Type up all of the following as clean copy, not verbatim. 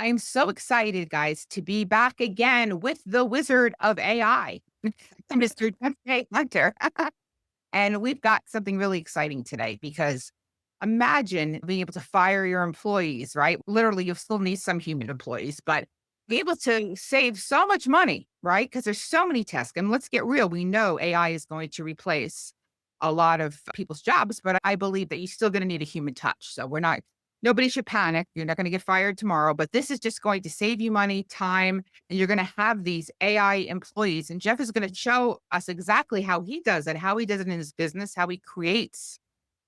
I'm so excited, guys, to be back again with the wizard of AI, Mr. Jeff Hunter. And we've got something really exciting today because imagine being able to fire your employees, right? Literally, you still need some human employees, but be able to save so much money, right? Because there's so many tasks. And let's get real, we know AI is going to replace a lot of people's jobs, but I believe that you're still going to need a human touch. So nobody should panic. You're not going to get fired tomorrow, but this is just going to save you money, time, and you're going to have these AI employees. And Jeff is going to show us exactly how he does it, how he does it in his business, how he creates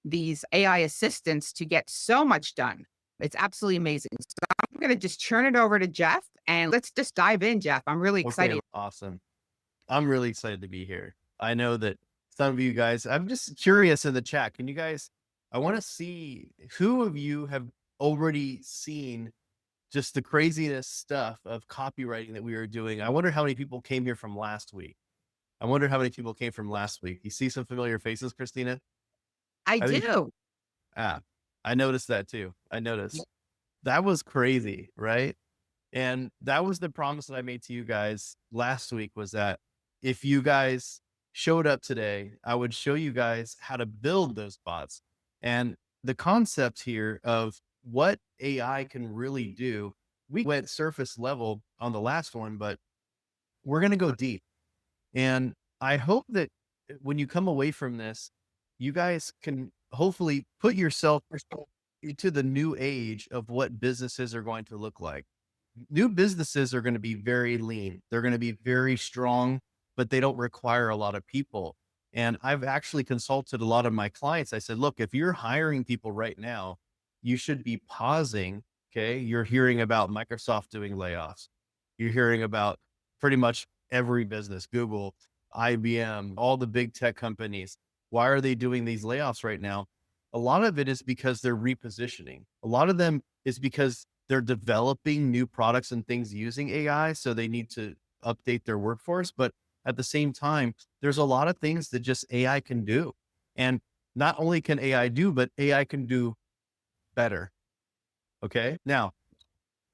these AI assistants to get so much done. It's absolutely amazing. So I'm going to just turn it over to Jeff and let's just dive in, Jeff. I'm really Okay, excited. awesome. I'm really excited to be here. I know that some of you guys, I'm just curious in the chat. Can you guys, I want to see who of you have already seen just the craziness stuff of copywriting that we were doing. I wonder how many people came here from last week. I wonder how many people came from last week. You see some familiar faces, Christina? I I think, do. ah, I noticed that too. I noticed that was crazy, right? And that was the promise that I made to you guys last week was that if you guys showed up today, I would show you guys how to build those bots. And the concept here of what AI can really do, we went surface level on the last one, but we're going to go deep. And I hope that when you come away from this, you guys can hopefully put yourself into the new age of what businesses are going to look like. New businesses are going to be very lean. They're going to be very strong, but they don't require a lot of people. And I've actually consulted a lot of my clients. I said, look, if you're hiring people right now, you should be pausing. Okay. You're hearing about Microsoft doing layoffs. You're hearing about pretty much every business, Google, IBM, all the big tech companies. Why are they doing these layoffs right now? A lot of it is because they're repositioning. A lot of them is because they're developing new products and things using AI. So they need to update their workforce. But at the same time, there's a lot of things that just AI can do. And not only can AI do, but AI can do better. Okay. Now,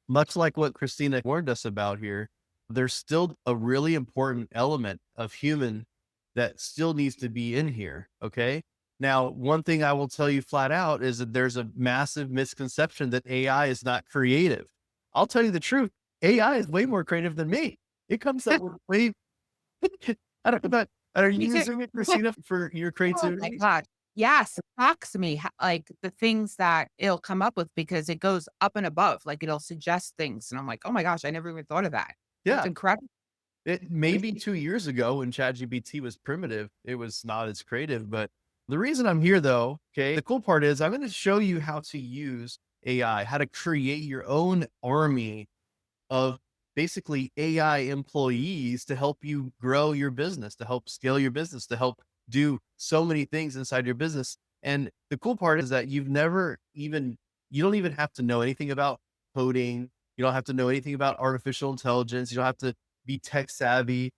much like what Christina warned us about here, there's still a really important element of human that still needs to be in here. Okay. Now, one thing I will tell you flat out is that there's a massive misconception that AI is not creative. I'll tell you the truth. AI is way more creative than me. It comes up with way, I don't know about, are Me you too. using it, Christina, for your Oh my creativity? god. Yes, it shocks me like the things that it'll come up with because it goes up and above, like, it'll suggest things, and I'm like, "Oh my gosh, I never even thought of that." It's Yeah. incredible. It maybe 2 years ago when ChatGPT was primitive, it was not as creative, but the reason I'm here though, okay, the cool part is I'm gonna show you how to use AI, how to create your own army of basically AI employees to help you grow your business, to help scale your business, to help do so many things inside your business. And the cool part is that you don't even have to know anything about coding. You don't have to know anything about artificial intelligence. You don't have to be tech savvy.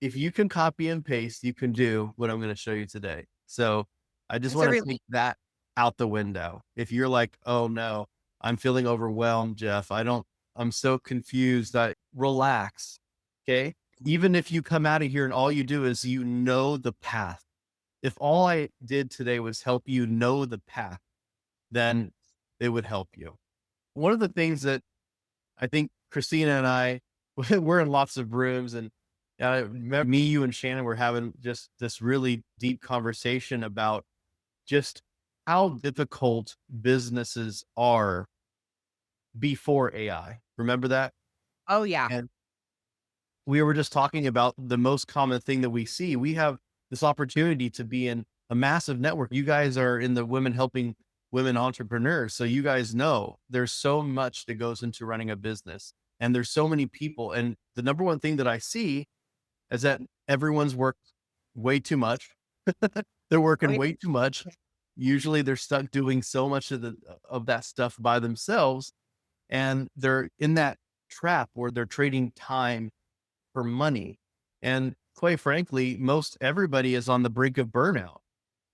If you can copy and paste, you can do what I'm going to show you today. So I just It's a want to relief. take that out the window. If you're like, oh no, I'm feeling overwhelmed, Jeff. I'm so confused. I relax. Okay. Even if you come out of here and all you do is you know the path. If all I did today was help you know the path, then it would help you. One of the things that I think Christina and I, we're in lots of rooms and me, you and Shannon were having just this really deep conversation about just how difficult businesses are before AI. Remember that? Oh, yeah. And we were just talking about the most common thing that we see. We have this opportunity to be in a massive network. You guys are in the women helping women entrepreneurs. So you guys know there's so much that goes into running a business and there's so many people. And the number one thing that I see is that everyone's worked way too much. They're Oh, working yeah. way too much. Usually they're stuck doing so much of that stuff by themselves. And they're in that trap where they're trading time for money. And quite frankly, most everybody is on the brink of burnout.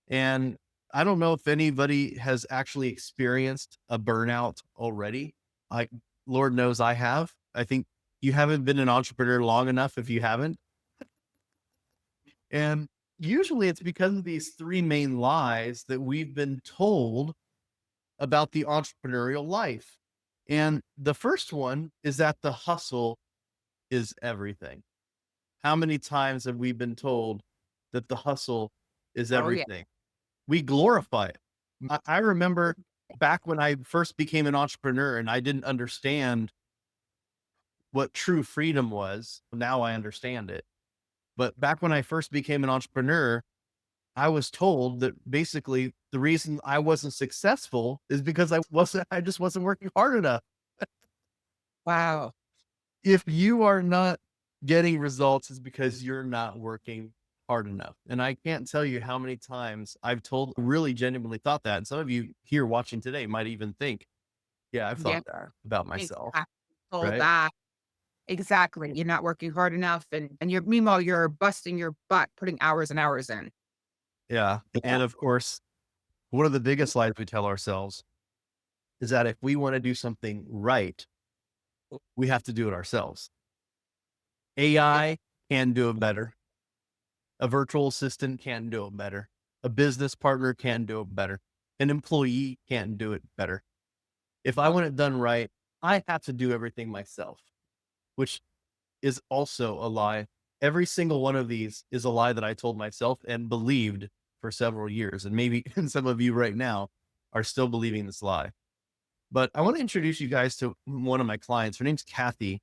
And I don't know if anybody has actually experienced a burnout already. Lord knows I have. I think you haven't been an entrepreneur long enough if you haven't. And usually it's because of these three main lies that we've been told about the entrepreneurial life. And the first one is that the hustle is everything. How many times have we been told that the hustle is Oh, yeah. everything? We glorify it. I remember back when I first became an entrepreneur and I didn't understand what true freedom was. Now I understand it. But back when I first became an entrepreneur, I was told that basically the reason I wasn't successful is because I just wasn't working hard enough. Wow. If you are not getting results, it's because you're not working hard enough. And I can't tell you how many times I've told really genuinely thought that. And some of you here watching today might even think, yeah, I've Yeah. thought that about myself. Exactly. Told Right. that. Exactly. You're not working hard enough and you're meanwhile, you're busting your butt, putting hours and hours in. Yeah. Yeah. And of course, one of the biggest lies we tell ourselves is that if we want to do something right, we have to do it ourselves. Yeah. AI can do it better. A virtual assistant can do it better. A business partner can do it better. An employee can't do it better. If I want it done right, I have to do everything myself, which is also a lie. Every single one of these is a lie that I told myself and believed for several years. And maybe and some of you right now are still believing this lie. But I want to introduce you guys to one of my clients. Her name's Kathy,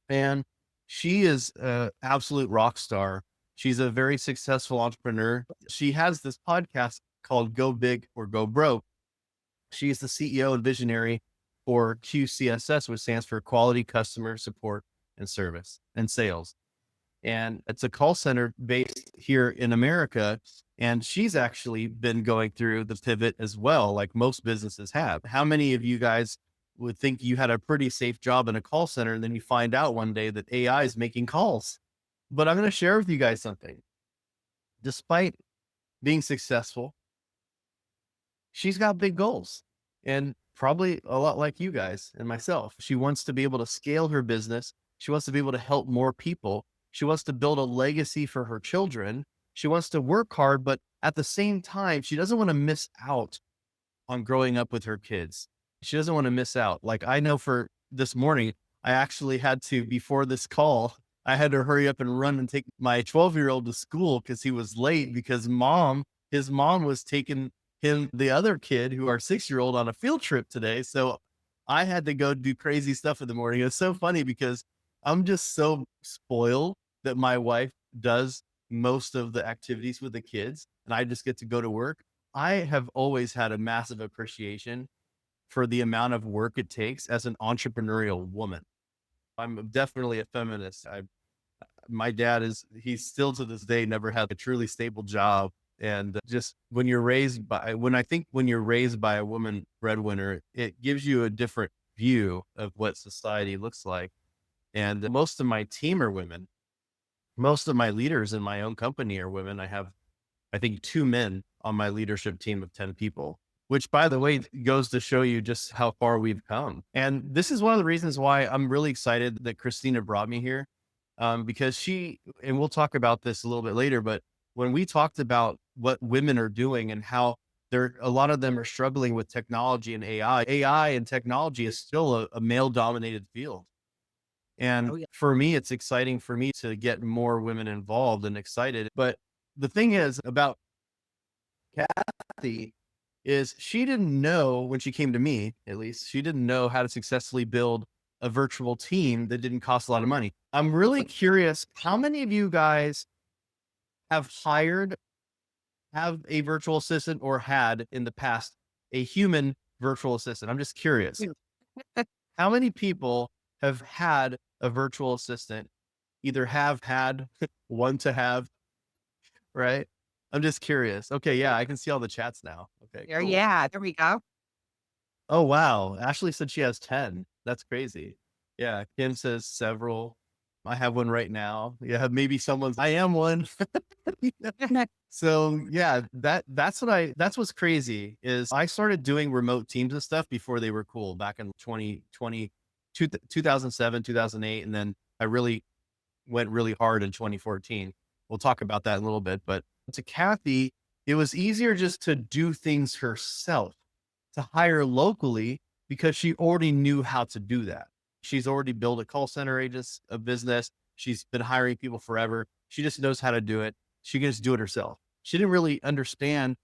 and she is an absolute rock star. She's a very successful entrepreneur. She has this podcast called Go Big or Go Broke. She's the CEO and visionary for QCSS, which stands for Quality Customer Support and Service and Sales. And it's a call center based here in America. And she's actually been going through the pivot as well, like most businesses have. How many of you guys would think you had a pretty safe job in a call center and then you find out one day that AI is making calls? But I'm going to share with you guys something. Despite being successful, she's got big goals and probably a lot like you guys and myself. She wants to be able to scale her business. She wants to be able to help more people. She wants to build a legacy for her children. She wants to work hard, but at the same time, she doesn't want to miss out on growing up with her kids. She doesn't want to miss out. Like I know for this morning, I actually had to, before this call, I had to hurry up and run and take my 12-year-old to school because he was late because his mom was taking him, the other kid who our 6-year-old on a field trip today. So I had to go do crazy stuff in the morning. It's so funny because I'm just so spoiled that my wife does most of the activities with the kids and I just get to go to work. I have always had a massive appreciation for the amount of work it takes as an entrepreneurial woman. I'm definitely a feminist. My dad he's still to this day never had a truly stable job. And just when you're raised by a woman breadwinner, it gives you a different view of what society looks like. And most of my team are women. Most of my leaders in my own company are women. I have I think 2 men on my leadership team of 10 people, which by the way goes to show you just how far we've come. And this is one of the reasons why I'm really excited that Christina brought me here. Because and we'll talk about this a little bit later, but when we talked about what women are doing and how a lot of them are struggling with technology and AI and technology is still a male dominated field. And Oh, yeah. for me, it's exciting for me to get more women involved and excited. But the thing is about Kathy is she didn't know when she came to me, at least, she didn't know how to successfully build a virtual team that didn't cost a lot of money. I'm really curious, how many of you guys have have a virtual assistant or had in the past a human virtual assistant? I'm just curious. Mm. How many people have had a virtual assistant, either have had one to have, right? I'm just curious. Okay, yeah, I can see all the chats now. Okay, There, cool. yeah, there we go. Oh, wow. Ashley said she has 10. That's crazy. Yeah. Kim says several. I have one right now. Yeah. Maybe I am one. Yeah. So yeah, that's what's crazy is I started doing remote teams and stuff before they were cool back in 2020. 2007, 2008, and then I really went really hard in 2014. We'll talk about that in a little bit. But to Kathy, it was easier just to do things herself, to hire locally because she already knew how to do that. She's already built a call center agent, a business. She's been hiring people forever. She just knows how to do it. She can just do it herself. She didn't really understand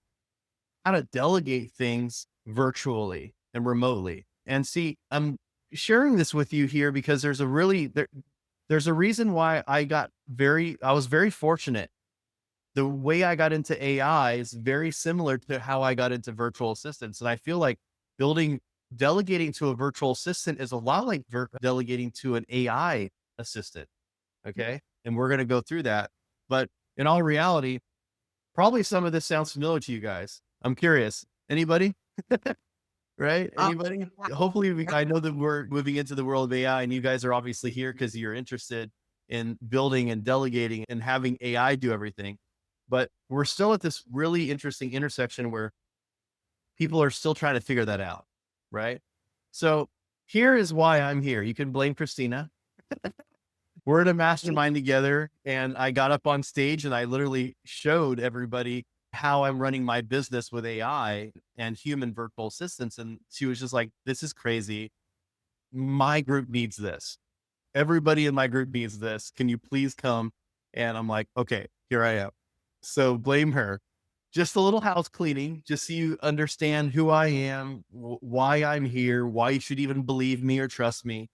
how to delegate things virtually and remotely. And see, I'm sharing this with you here because there's a reason why I was very fortunate. The way I got into AI is very similar to how I got into virtual assistants. And I feel like building, delegating to a virtual assistant is a lot like delegating to an AI assistant. Okay. And we're going to go through that. But in all reality, probably some of this sounds familiar to you guys. I'm curious. Anybody? Right? Oh, Anybody? yeah. Hopefully, I know that we're moving into the world of AI, and you guys are obviously here because you're interested in building and delegating and having AI do everything. But we're still at this really interesting intersection where people are still trying to figure that out. Right? So here is why I'm here. You can blame Christina. We're in a mastermind together, and I got up on stage and I literally showed everybody how I'm running my business with AI and human virtual assistants. And she was just like, this is crazy. My group needs this. Everybody in my group needs this. Can you please come? And I'm like, okay, here I am. So blame her. Just a little house cleaning, just so you understand who I am, why I'm here, why you should even believe me or trust me.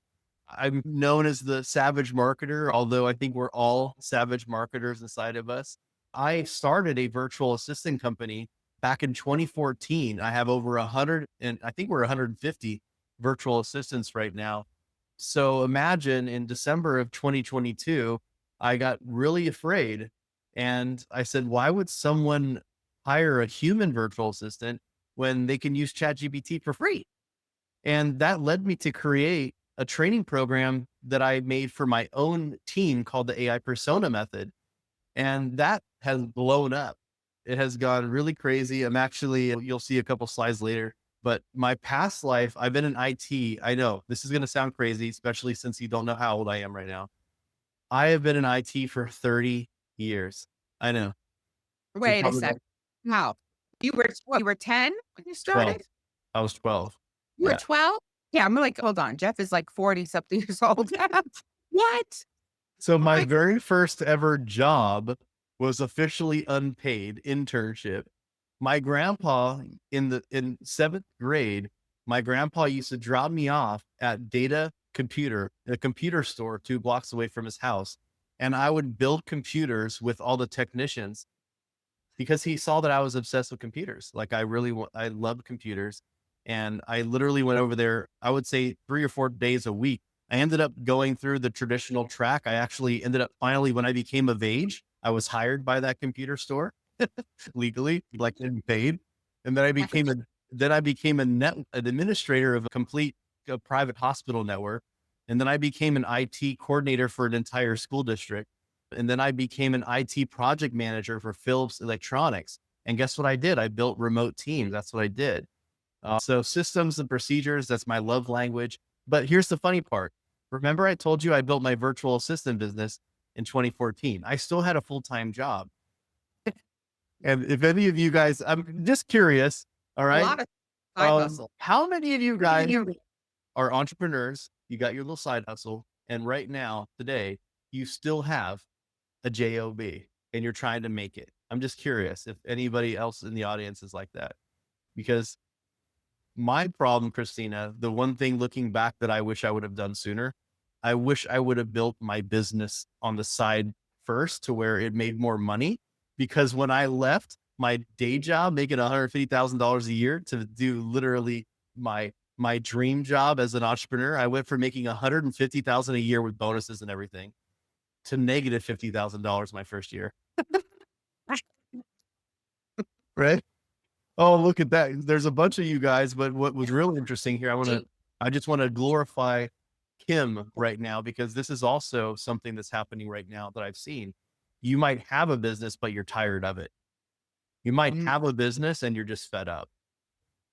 I'm known as the savage marketer, although I think we're all savage marketers inside of us. I started a virtual assistant company back in 2014. I have over 100, and I think we're 150 virtual assistants right now. So imagine in December of 2022, I got really afraid and I said, why would someone hire a human virtual assistant when they can use ChatGPT for free? And that led me to create a training program that I made for my own team called the AI persona method. And that has blown up. It has gone really crazy. I'm actually, you'll see a couple slides later, but my past life, I've been in IT. I know this is going to sound crazy, especially since you don't know how old I am right now. I have been in IT for 30 years. I know. You're Wait a probably sec. like Wow. You were what, you were 10 when you 12. started? I was 12. You were Yeah. 12? Yeah, I'm like, hold on. Jeff is like 40 something years old. What? So Oh my my, very first ever job was officially unpaid internship. My grandpa in 7th grade, my grandpa used to drop me off at a computer store 2 blocks away from his house. And I would build computers with all the technicians because he saw that I was obsessed with computers. Like I loved computers. And I literally went over there, I would say 3 or 4 days a week. I ended up going through the traditional track. I actually ended up finally, when I became of age, I was hired by that computer store legally, like getting paid. And then I became an administrator of a complete private hospital network. And then I became an IT coordinator for an entire school district. And then I became an IT project manager for Philips Electronics. And guess what I did? I built remote teams. That's what I did. So systems and procedures, that's my love language. But here's the funny part. Remember, I told you I built my virtual assistant business in 2014. I still had a full-time job. And if any of you guys, I'm just curious. All a right. lot of side hustle. How many of you guys are entrepreneurs? You got your little side hustle. And right now, today, you still have a job and you're trying to make it. I'm just curious if anybody else in the audience is like that, because my problem, Christina, the one thing looking back that I wish I would have done sooner, I wish I would have built my business on the side first to where it made more money. Because when I left my day job, making $150,000 a year to do literally my dream job as an entrepreneur, I went from making 150,000 a year with bonuses and everything to negative $50,000 my first year. Right. Oh, look at that. There's a bunch of you guys, but what was really interesting here, I just want to glorify Kim right now, because this is also something that's happening right now that I've seen. You might have a business, but you're tired of it. You might Mm, have a business and you're just fed up.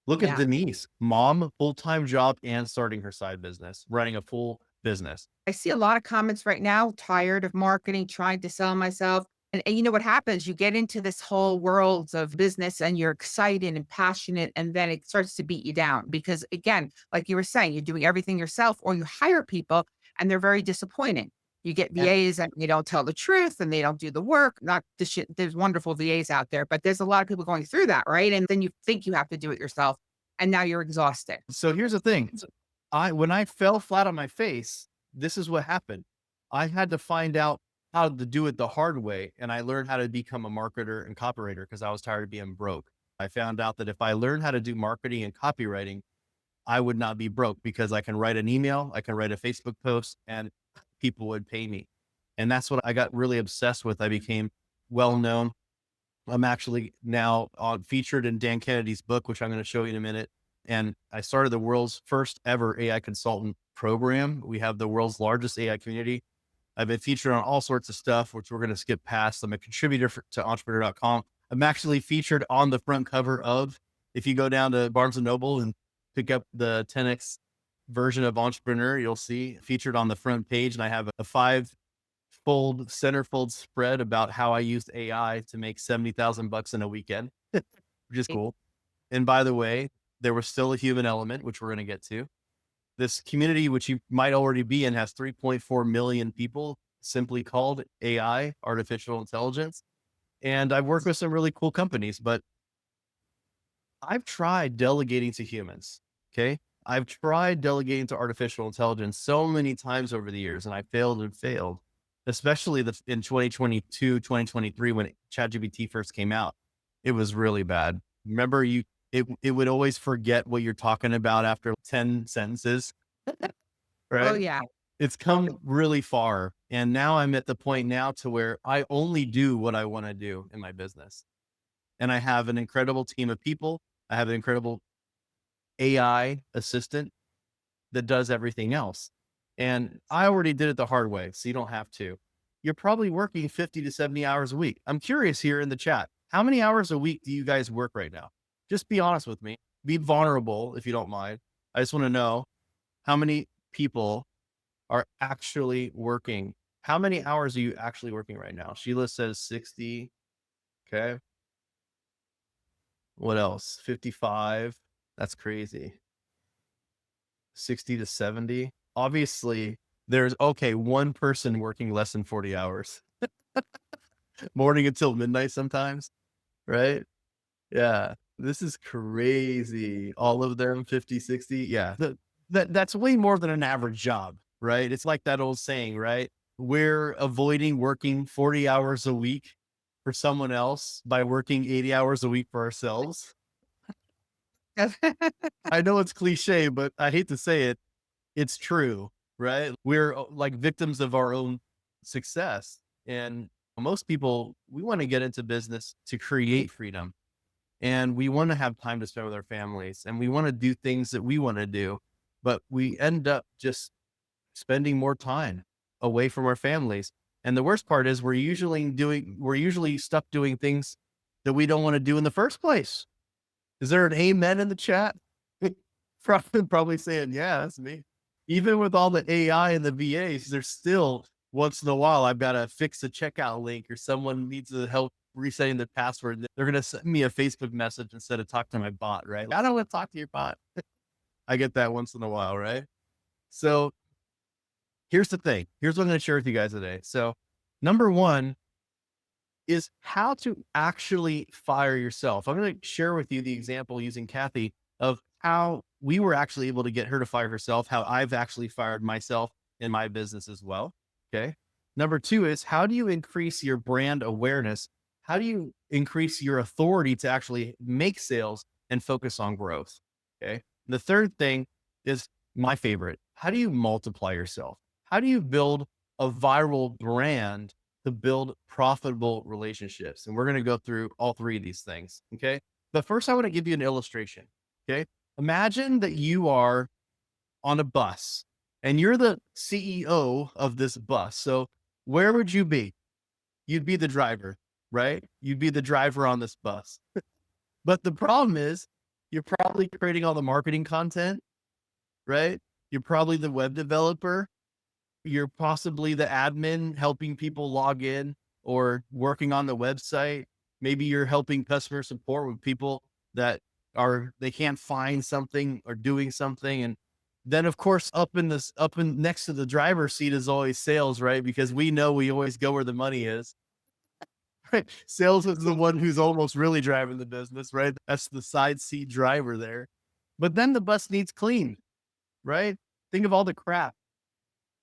Look at Yeah. Denise, mom, full-time job and starting her side business, running a full business. I see a lot of comments right now, tired of marketing, trying to sell myself. And you know what happens? You get into this whole world of business and you're excited and passionate, and then it starts to beat you down because, again, like you were saying, you're doing everything yourself or you hire people and they're very disappointing. You get And VAs and they don't tell the truth and they don't do the work. Not the shit. There's wonderful VAs out there, but there's a lot of people going through that, right? And then you think you have to do it yourself and now you're exhausted. so here's the thing. When I fell flat on my face, this is what happened. I had to find out how to do it the hard way, and I learned how to become a marketer and copywriter because I was tired of being broke. I found out that if I learned how to do marketing and copywriting, I would not be broke because I can write an email, I can write a Facebook post, and people would pay me. And that's what I got really obsessed with. I became well known. I'm actually now featured in Dan Kennedy's book, which I'm going to show you in a minute. And I started the world's first ever AI consultant program. We have the world's largest AI community. I've been featured on all sorts of stuff, which we're going to skip past. I'm a contributor to entrepreneur.com. I'm actually featured on the front cover of, if you go down to Barnes and Noble and pick up the 10X version of Entrepreneur, you'll see featured on the front page. And I have a centerfold spread about how I used AI to make 70,000 bucks in a weekend, which is cool. And by the way, there was still a human element, which we're going to get to. This community, which you might already be in, has 3.4 million people, simply called AI, artificial intelligence. And I've worked with some really cool companies, but I've tried delegating to humans. Okay. I've tried delegating to artificial intelligence so many times over the years, and I failed and failed, especially in 2022, 2023, when ChatGPT first came out. It was really bad. Remember, it would always forget what you're talking about after 10 sentences, Oh, right? yeah. It's come really far. And now I'm at the point now to where I only do what I want to do in my business. And I have an incredible team of people. I have an incredible AI assistant that does everything else. And I already did it the hard way, so you don't have to. You're probably working 50 to 70 hours a week. I'm curious here in the chat. How many hours a week do you guys work right now? Just be honest with me. Be vulnerable if you don't mind. I just want to know how many people are actually working. How many hours are you actually working right now? Sheila says 60. Okay. What else? 55. That's crazy. 60 to 70. Obviously, there's okay, one person working less than 40 hours, morning until midnight sometimes, right? Yeah. This is crazy. All of them 50, 60. Yeah. That's way more than an average job, right? It's like that old saying, right? We're avoiding working 40 hours a week for someone else by working 80 hours a week for ourselves. I know it's cliche, but I hate to say it. It's true, right? We're like victims of our own success. And most people, we want to get into business to create freedom, and we want to have time to spend with our families, and we want to do things that we want to do, but we end up just spending more time away from our families. And the worst part is we're usually stuck doing things that we don't want to do in the first place. Is there an amen in the chat? Probably saying, yeah, that's me. Even with all the AI and the VAs, there's still once in a while, I've got to fix a checkout link or someone needs to help resetting the password. They're going to send me a Facebook message instead of talk to my bot, right? I don't want to talk to your bot. I get that once in a while, right? So here's the thing. Here's what I'm going to share with you guys today. So number one is how to actually fire yourself. I'm going to share with you the example using Kathy of how we were actually able to get her to fire herself, how I've actually fired myself in my business as well. Okay. Number two is how do you increase your brand awareness? How do you increase your authority to actually make sales and focus on growth? Okay. The third thing is my favorite. How do you multiply yourself? How do you build a viral brand to build profitable relationships? And we're going to go through all three of these things. Okay. But first, I want to give you an illustration. Okay. Imagine that you are on a bus and you're the CEO of this bus. So where would you be? You'd be the driver, right? You'd be the driver on this bus. But the problem is You're probably creating all the marketing content, right? You're probably the web developer. You're possibly the admin helping people log in or working on the website. Maybe you're helping customer support with people that they can't find something or doing something. And then of course up in next to the driver's seat is always sales, right? Because we know we always go where the money is. Right. Sales is the one who's almost really driving the business, right? That's the side seat driver there. But then the bus needs cleaned, right? Think of all the crap,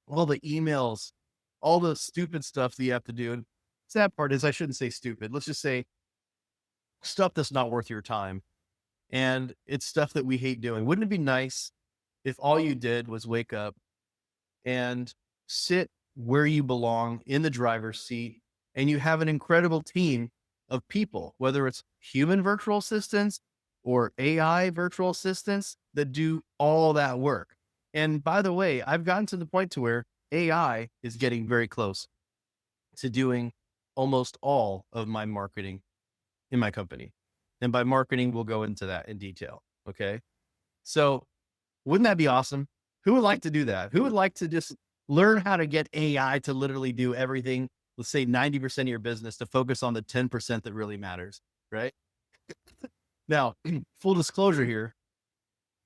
all the emails, all the stupid stuff that you have to do. And sad part is I shouldn't say stupid. Let's just say stuff that's not worth your time. And it's stuff that we hate doing. Wouldn't it be nice if all you did was wake up and sit where you belong in the driver's seat and you have an incredible team of people, whether it's human virtual assistants or AI virtual assistants that do all that work. And by the way, I've gotten to the point to where AI is getting very close to doing almost all of my marketing in my company. And by marketing, we'll go into that in detail. Okay. So wouldn't that be awesome? Who would like to do that? Who would like to just learn how to get AI to literally do everything? Let's say 90% of your business to focus on the 10% that really matters, right? Now, full disclosure here,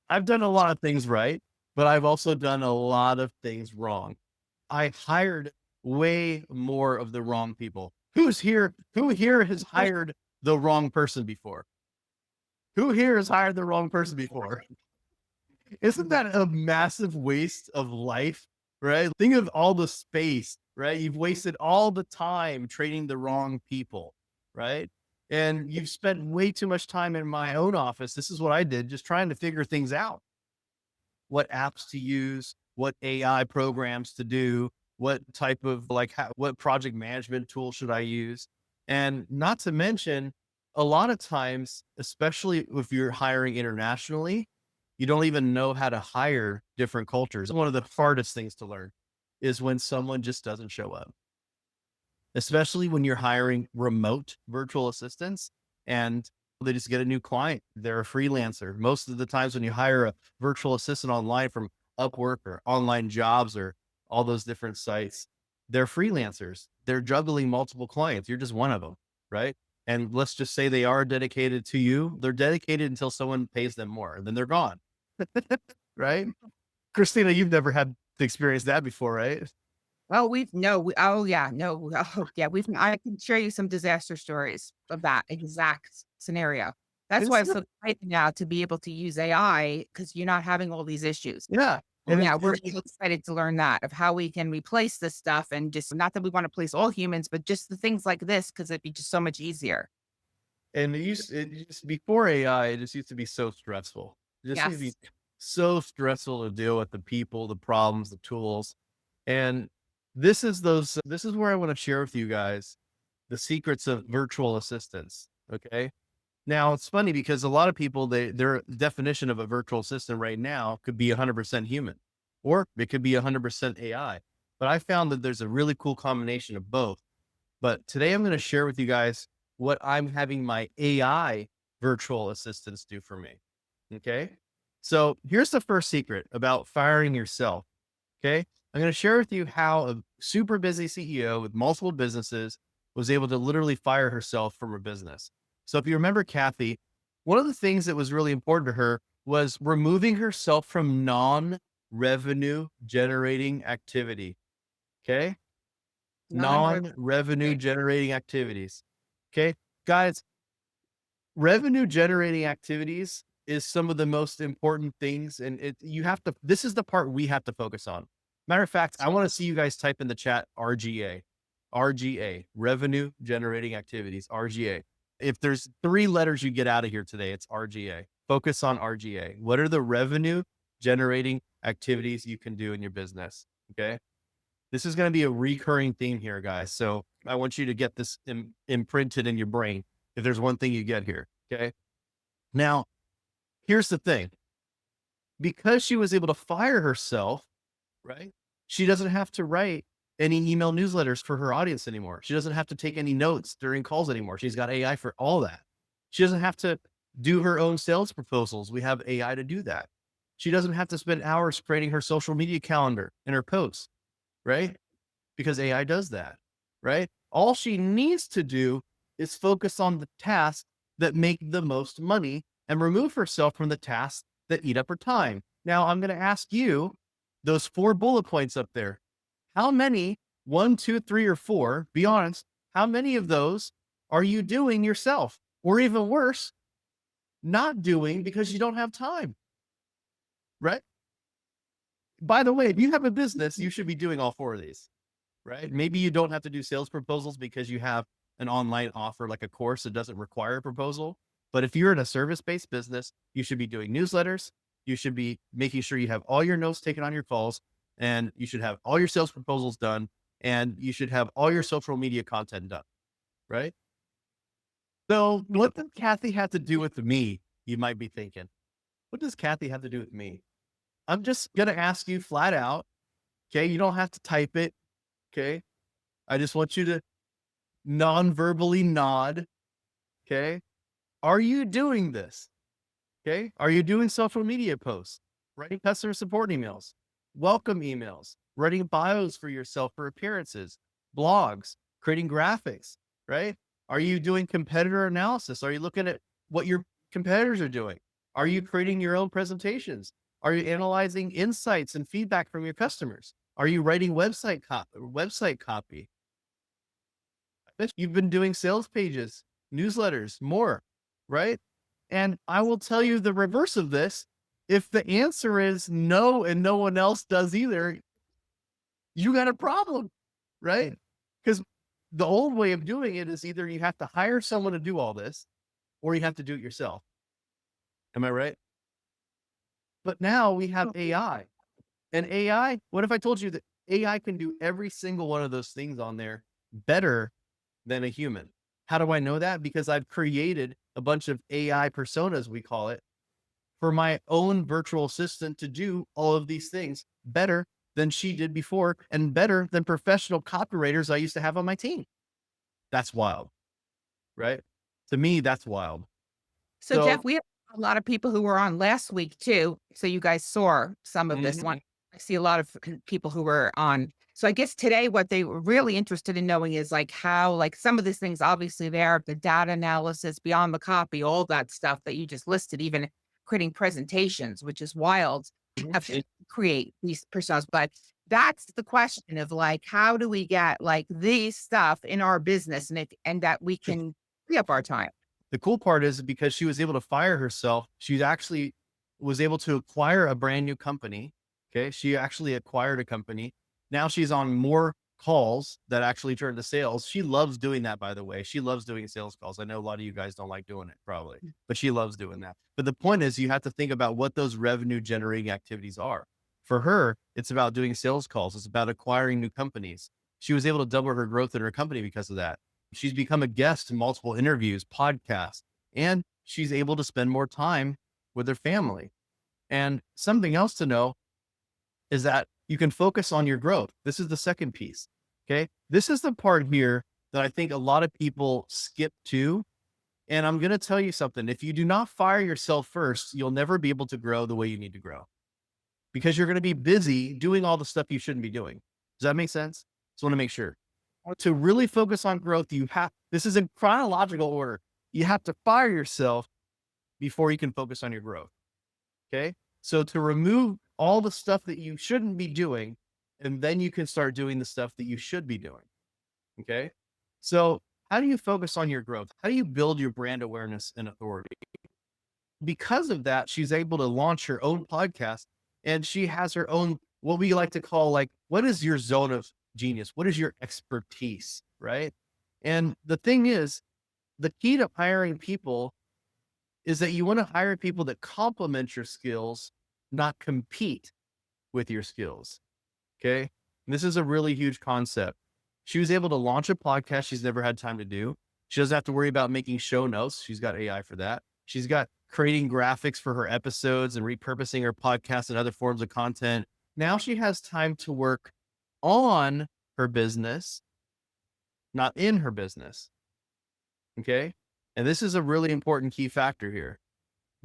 I've done a lot of things right, but I've also done a lot of things wrong. I hired way more of the wrong people. Who here has hired the wrong person before? Who here has hired the wrong person before? Isn't that a massive waste of life, right? Think of all the space, right? You've wasted all the time training the wrong people, right? And you've spent way too much time in my own office. This is what I did, just trying to figure things out. What apps to use, what AI programs to do, what type of what project management tool should I use? And not to mention, a lot of times, especially if you're hiring internationally, you don't even know how to hire different cultures. One of the hardest things to learn is when someone just doesn't show up, especially when you're hiring remote virtual assistants and they just get a new client. They're a freelancer. Most of the times when you hire a virtual assistant online from Upwork or online jobs or all those different sites, they're freelancers. They're juggling multiple clients. You're just one of them, right? And let's just say they are dedicated to you. They're dedicated until someone pays them more, and then they're gone, right? Christina, you've never had to experience that before, right? Oh, we've no, we oh, yeah, no, oh, yeah, we've I can share you some disaster stories of that exact scenario. That's why I'm It's so excited now to be able to use AI because 'cause you're not having all these issues. yeah, Oh, and yeah, it's we're really excited to learn that, of how we can replace this stuff and just not that we wanna replace all humans, but just the things like this because 'cause it'd be just so much easier. And it used before AI, it just used to be so stressful. It just used to be Yes. so stressful to deal with the people, the problems, the tools. And this is where I want to share with you guys the secrets of virtual assistants. Okay. Now it's funny because a lot of people, their definition of a virtual assistant right now could be 100% human, or it could be 100% AI. But I found that there's a really cool combination of both. But today I'm going to share with you guys what I'm having my AI virtual assistants do for me. Okay. So here's the first secret about firing yourself. Okay. I'm going to share with you how a super busy CEO with multiple businesses was able to literally fire herself from her business. So if you remember Kathy, one of the things that was really important to her was removing herself from non revenue generating activity. Okay. Non-rev Non-revenue generating activities. Okay. Guys, revenue generating activities is some of the most important things. And you have to, this is the part we have to focus on. Matter of fact, I want to see you guys type in the chat RGA, revenue generating activities, RGA. If there's three letters you get out of here today, it's RGA. Focus on RGA. What are the revenue generating activities you can do in your business? Okay. This is going to be a recurring theme here, guys. So I want you to get this imprinted in your brain. If there's one thing you get here. Okay. Now, here's the thing, because she was able to fire herself, right? She doesn't have to write any email newsletters for her audience anymore. She doesn't have to take any notes during calls anymore. She's got AI for all that. She doesn't have to do her own sales proposals. We have AI to do that. She doesn't have to spend hours creating her social media calendar and her posts, right? Because AI does that, right? All she needs to do is focus on the tasks that make the most money and remove herself from the tasks that eat up her time. Now, I'm going to ask you those 4 bullet points up there. How many, one, two, three, or four, be honest, how many of those are you doing yourself? Or even worse, not doing because you don't have time, right? By the way, if you have a business, you should be doing all 4 of these, right? Maybe you don't have to do sales proposals because you have an online offer like a course that doesn't require a proposal. But if you're in a service based business, you should be doing newsletters. You should be making sure you have all your notes taken on your calls, and you should have all your sales proposals done, and you should have all your social media content done, right? So, what does Kathy have to do with me? You might be thinking, what does Kathy have to do with me? I'm just going to ask you flat out. Okay. You don't have to type it. Okay. I just want you to non-verbally nod. Okay. Are you doing this? Okay. Are you doing social media posts, writing customer support emails, welcome emails, writing bios for yourself for appearances, blogs, creating graphics, right? Are you doing competitor analysis? Are you looking at what your competitors are doing? Are you creating your own presentations? Are you analyzing insights and feedback from your customers? Are you writing website copy? Bet you've been doing sales pages, newsletters, more, right? And I will tell you the reverse of this. If the answer is no and no one else does either, you got a problem, right? Because the old way of doing it is either you have to hire someone to do all this or you have to do it yourself. Am I right? But now we have AI. And AI, what if I told you that AI can do every single one of those things on there better than a human? How do I know that? Because I've created a bunch of AI personas, we call it, for my own virtual assistant to do all of these things better than she did before and better than professional copywriters I used to have on my team. That's wild, right? To me, that's wild. So, So, Jeff, we have a lot of people who were on last week too. So you guys saw some of this mhm, one. I see a lot of people who were on. So I guess today what they were really interested in knowing is like how, like some of these things, obviously there, the data analysis, beyond the copy, all that stuff that you just listed, even creating presentations, which is wild. mhm, Have to create these personas, but that's the question of like, how do we get like these stuff in our business and that we can free up our time? the cool part is because she was able to fire herself, she actually was able to acquire a brand new company. Okay. She actually acquired a company. Now she's on more calls that actually turn to sales. She loves doing that, by the way. She loves doing sales calls. I know a lot of you guys don't like doing it probably, but she loves doing that. But the point is, you have to think about what those revenue generating activities are. For her, it's about doing sales calls, it's about acquiring new companies. She was able to double her growth in her company because of that. She's become a guest in multiple interviews, podcasts, and she's able to spend more time with her family. And something else to know is that you can focus on your growth. This is the second piece. Okay. This is the part here that I think a lot of people skip to. And I'm going to tell you something. If you do not fire yourself first, you'll never be able to grow the way you need to grow because you're going to be busy doing all the stuff you shouldn't be doing. Does that make sense? Just want to make sure. To really focus on growth, this is in chronological order. You have to fire yourself before you can focus on your growth. Okay. So to remove all the stuff that you shouldn't be doing, and then you can start doing the stuff that you should be doing. Okay. So how do you focus on your growth? How do you build your brand awareness and authority? Because of that, she's able to launch her own podcast, and she has her own, what we like to call, like, what is your zone of genius? What is your expertise? Right. And the thing is, the key to hiring people is that you want to hire people that complement your skills, not compete with your skills. Okay. And this is a really huge concept. She was able to launch a podcast she's never had time to do. She doesn't have to worry about making show notes. She's got AI for that. She's got creating graphics for her episodes and repurposing her podcast and other forms of content. Now she has time to work on her business, not in her business. Okay. And this is a really important key factor here.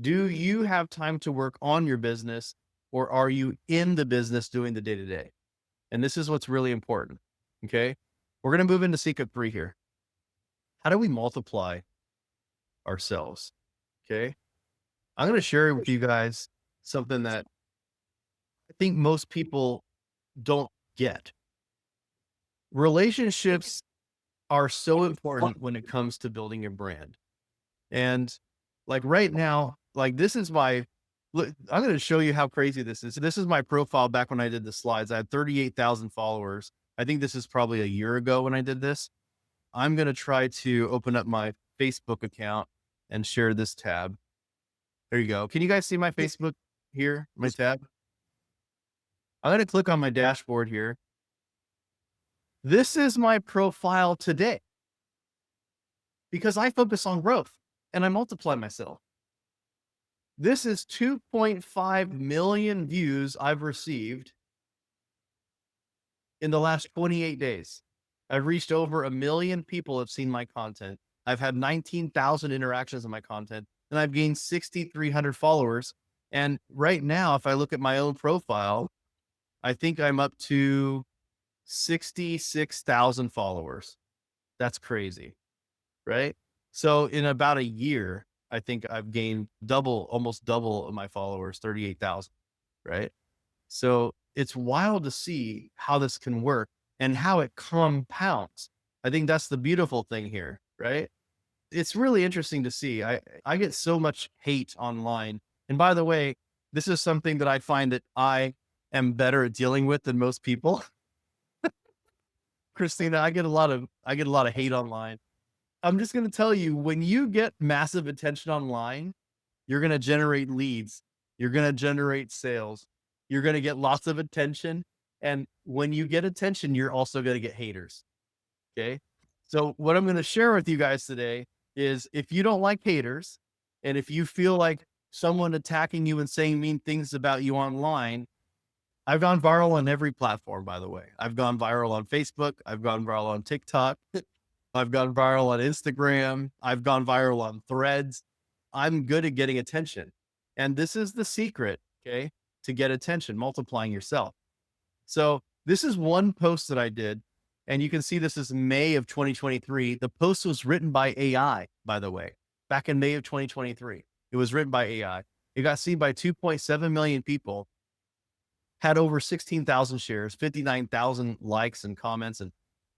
Do you have time to work on your business, or are you in the business doing the day to day? And this is what's really important. Okay. We're going to move into secret three here. How do we multiply ourselves? Okay. I'm going to share with you guys something that I think most people don't get. Relationships are so important when it comes to building your brand. And like right now, like this is my look, I'm going to show you how crazy this is. This is my profile back when I did the slides. I had 38,000 followers. I think this is probably a year ago when I did this. I'm going to try to open up my Facebook account and share this tab. There you go. Can you guys see my Facebook here? My tab? I'm going to click on my dashboard here. This is my profile today because I focus on growth and I multiply myself. This is 2.5 million views I've received in the last 28 days. I've reached over 1 million people have seen my content. I've had 19,000 interactions on my content, and I've gained 6,300 followers. And right now, if I look at my own profile, I think I'm up to 66,000 followers. That's crazy, right? So in about a year, I think I've gained double, almost double of my followers, 38,000, right? So it's wild to see how this can work and how it compounds. I think that's the beautiful thing here, right? It's really interesting to see. I get so much hate online. And by the way, this is something that I find that I am better at dealing with than most people. Christina, I get a lot of hate online. I'm just going to tell you, when you get massive attention online, you're going to generate leads. You're going to generate sales. You're going to get lots of attention. And when you get attention, you're also going to get haters. Okay. So what I'm going to share with you guys today is, if you don't like haters, and if you feel like someone attacking you and saying mean things about you online, I've gone viral on every platform, by the way. I've gone viral on Facebook. I've gone viral on TikTok. I've gone viral on Instagram. I've gone viral on Threads. I'm good at getting attention. And this is the secret, okay, to get attention, multiplying yourself. So this is one post that I did. And you can see this is May of 2023. The post was written by AI, by the way, back in May of 2023. It was written by AI. It got seen by 2.7 million people, had over 16,000 shares, 59,000 likes and comments, and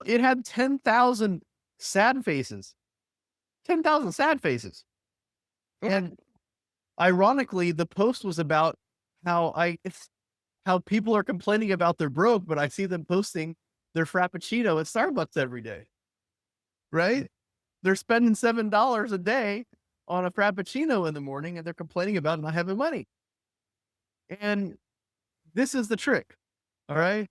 it had 10,000 sad faces, 10,000 sad faces. And ironically, the post was about how people are complaining about they're broke, but I see them posting their Frappuccino at Starbucks every day, right? They're spending $7 a day on a Frappuccino in the morning, and they're complaining about not having money. And this is the trick. All right.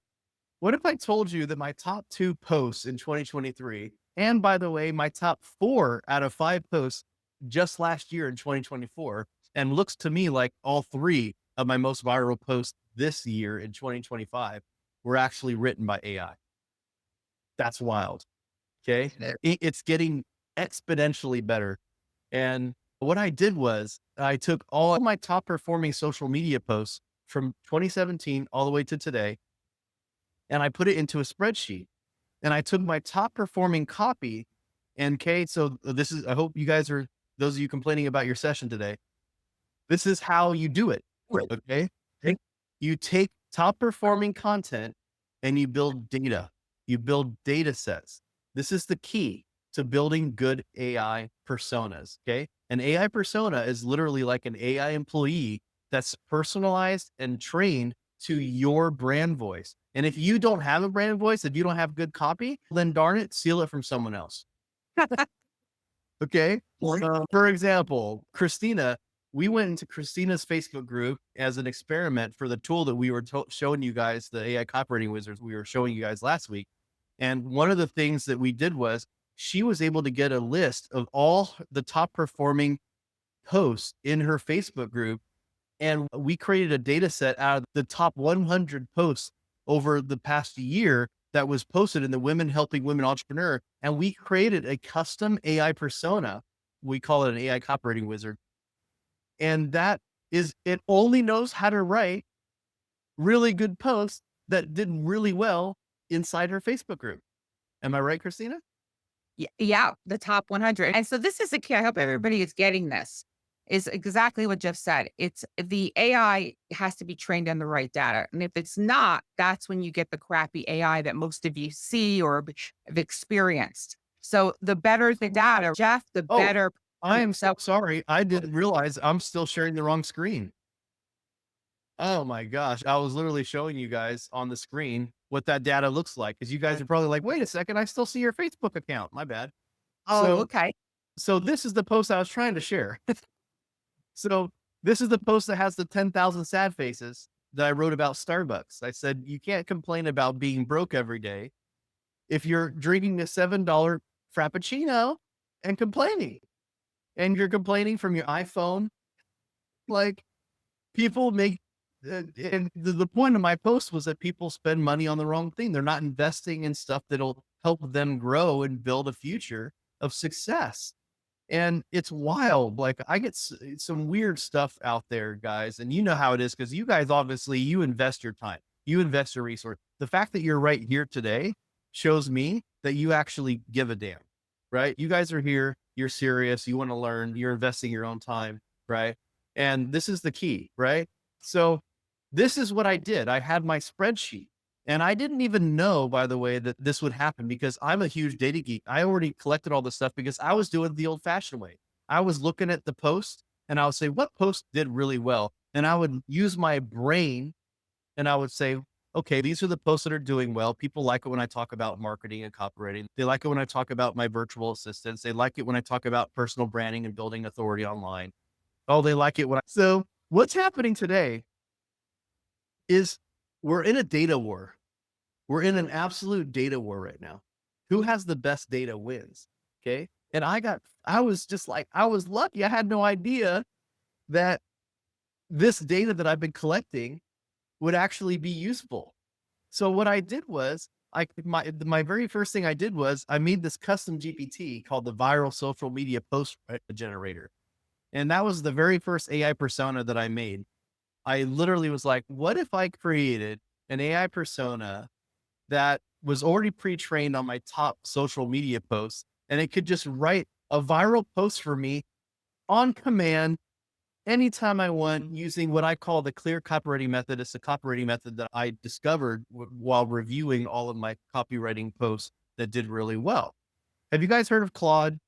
What if I told you that my top 2 posts in 2023, and by the way, my top 4 out of 5 posts just last year in 2024, and looks to me like all 3 of my most viral posts this year in 2025 were actually written by AI? That's wild. Okay. It's getting exponentially better. And what I did was I took all of my top performing social media posts from 2017 all the way to today, and I put it into a spreadsheet. And I took my top performing copy. And Kate, so this is, I hope you guys are, those of you complaining about your session today, this is how you do it. Okay. You take top performing content and you build data. You build data sets. This is the key to building good AI personas. Okay. An AI persona is literally like an AI employee that's personalized and trained to your brand voice. And if you don't have a brand voice, if you don't have good copy, then darn it, steal it from someone else. Okay. For example, Christina, we went into Christina's Facebook group as an experiment for the tool that we were showing you guys, the AI copywriting wizards we were showing you guys last week. And one of the things that we did was she was able to get a list of all the top performing posts in her Facebook group. And we created a data set out of the top 100 posts over the past year that was posted in the Women Helping Women Entrepreneur. And we created a custom AI persona we call it an AI copywriting wizard. And that is, it only knows how to write really good posts that did really well inside her Facebook group. Am I right, Christina? Yeah, the top 100. And so this is the key. I hope everybody is getting this. Is exactly what Jeff said. It's the AI has to be trained on the right data. And if it's not, that's when you get the crappy AI that most of you see or have experienced. So the better the data, Jeff, the Oh, better. I am so So, sorry. I didn't realize I'm still sharing the wrong screen. Oh my gosh. I was literally showing you guys on the screen what that data looks like. Cause you guys are probably like, wait a second, I still see your Facebook account. My bad. oh, So, okay. so this is the post I was trying to share. So this is the post that has the 10,000 sad faces that I wrote about Starbucks. I said, you can't complain about being broke every day if you're drinking a $7 Frappuccino and complaining, and you're complaining from your iPhone. Like, people make, and the point of my post was that people spend money on the wrong thing. They're not investing in stuff that'll help them grow and build a future of success. And it's wild. Like, I get some weird stuff out there, guys. And you know how it is, because you guys, obviously, you invest your time, you invest your resource. The fact that you're right here today shows me that you actually give a damn, right? You guys are here, you're serious, you want to learn, you're investing your own time, right? And this is the key, right? So this is what I did. I had my spreadsheet, and I didn't even know, by the way, that this would happen, because I'm a huge data geek. I already collected all this stuff because I was doing it the old fashioned way. I was looking at the post and I would say, what post did really well? And I would use my brain and I would say, okay, these are the posts that are doing well. People like it when I talk about marketing and copywriting. They like it when I talk about my virtual assistants. They like it when I talk about personal branding and building authority online. Oh, they like it when I. So what's happening today is we're in a data war. We're in an absolute data war right now. Who has the best data wins. Okay. And I was just like, I was lucky. I had no idea that this data that I've been collecting would actually be useful. So what I did was, my very first thing I did was I made this custom GPT called the viral social media post generator. And that was the very first AI persona that I made. I literally was like, what if I created an AI persona that was already pre-trained on my top social media posts, and it could just write a viral post for me on command anytime I want, using what I call the clear copywriting method. It's a copywriting method that I discovered while reviewing all of my copywriting posts that did really well. Have you guys heard of Claude?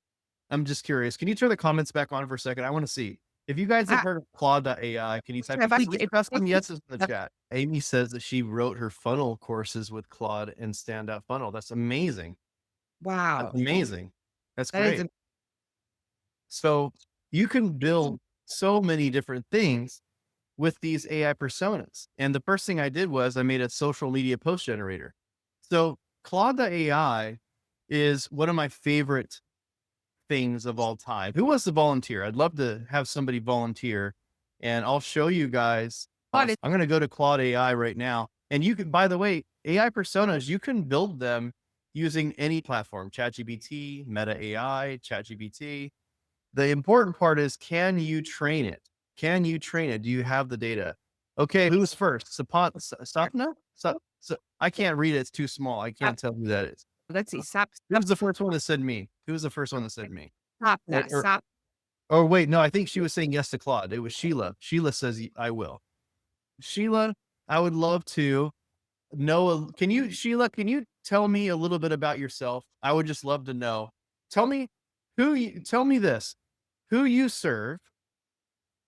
I'm just curious. Can you turn the comments back on for a second? I want to see. If you guys have I, heard of Claude.ai, can you type if I, three custom yeses in the chat? Amy says that she wrote her funnel courses with Claude and Standout Funnel. That's amazing. That's wow, amazing. That's that is great. So you can build so many different things with these AI personas. And the first thing I did was I made a social media post generator. So Claude.ai is one of my favorite things of all time. Who wants to volunteer? I'd love to have somebody volunteer, and I'll show you guys. what is I'm going to go to Claude AI right now. And you can, by the way, AI personas, you can build them using any platform, ChatGPT, Meta AI, ChatGPT. The important part is, can you train it? Can you train it? Do you have the data? Okay, who's first? Sapna? I can't read it. It's too small. I uh, can't tell who that is. let's see, stop, stop, Who's the first one that said me? Who was the first one that said me? stop, Or, now, or, stop. or wait, no, I think she was saying yes to Claude. It was Sheila. Sheila says, I will. Sheila, I would love to know. Can you, Sheila, can you tell me a little bit about yourself? I would just love to know. Tell me tell me this, who you serve,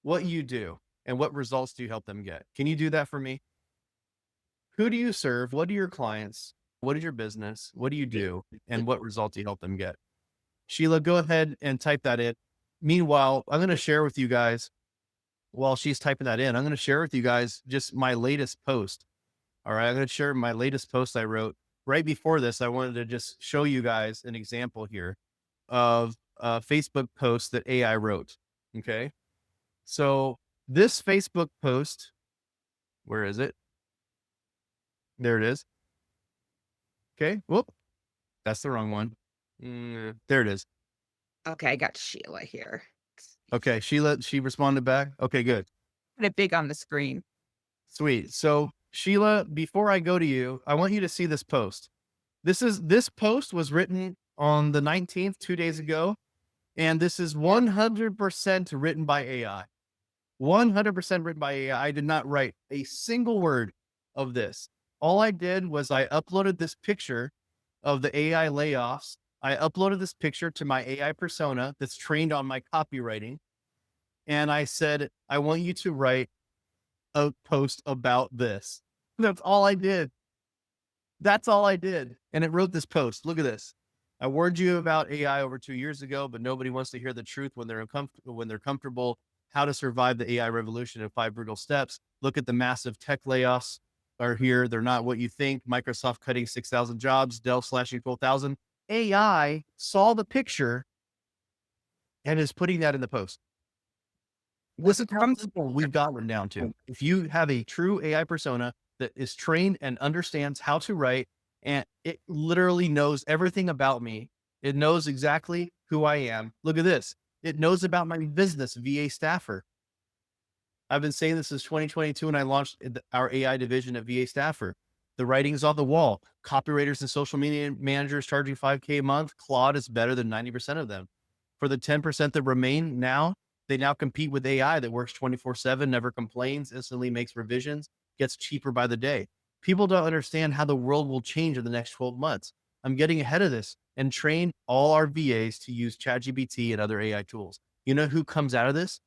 what you do, and what results do you help them get? Can you do that for me? Who do you serve? What are your clients? What is your business? What do you do? And what results do you help them get? Sheila, go ahead and type that in. Meanwhile, I'm going to share with you guys, while she's typing that in, I'm going to share with you guys just my latest post. All right. I'm going to share my latest post I wrote right before this. I wanted to just show you guys an example here of a Facebook post that AI wrote. Okay. So this Facebook post, where is it? There it is. Okay. Whoop. That's the wrong one. There it is. Okay, I got Sheila here. Okay, she responded back. Okay, good. Put it big on the screen. Sweet. So, Sheila, before I go to you, I want you to see this post. This post was written on the 19th, 2 days ago, and this is 100% written by AI. 100% written by AI. I did not write a single word of this. All I did was I uploaded this picture of the AI layoffs. I uploaded this picture to my AI persona that's trained on my copywriting. And I said, I want you to write a post about this. That's all I did. That's all I did. And it wrote this post. Look at this. I warned you about AI over 2 years ago, but nobody wants to hear the truth when they're uncomfortable, when they're comfortable. How to survive the AI revolution in 5 brutal steps. Look at the massive tech layoffs are here. They're not what you think. Microsoft cutting 6,000 jobs, Dell slashing 12,000. AI saw the picture and is putting that in the post. This is how From simple we've gotten down to. If you have a true AI persona that is trained and understands how to write, and it literally knows everything about me, it knows exactly who I am. Look at this. It knows about my business, VA Staffer. I've been saying this since 2022 when I launched our AI division at VA Staffer. The writing's on the wall. Copywriters and social media managers charging 5K a month. Claude is better than 90% of them. For the 10% that remain now, they now compete with AI that works 24/7, never complains, instantly makes revisions, gets cheaper by the day. People don't understand how the world will change in the next 12 months. I'm getting ahead of this and train all our VAs to use ChatGPT and other AI tools. You know who comes out of this?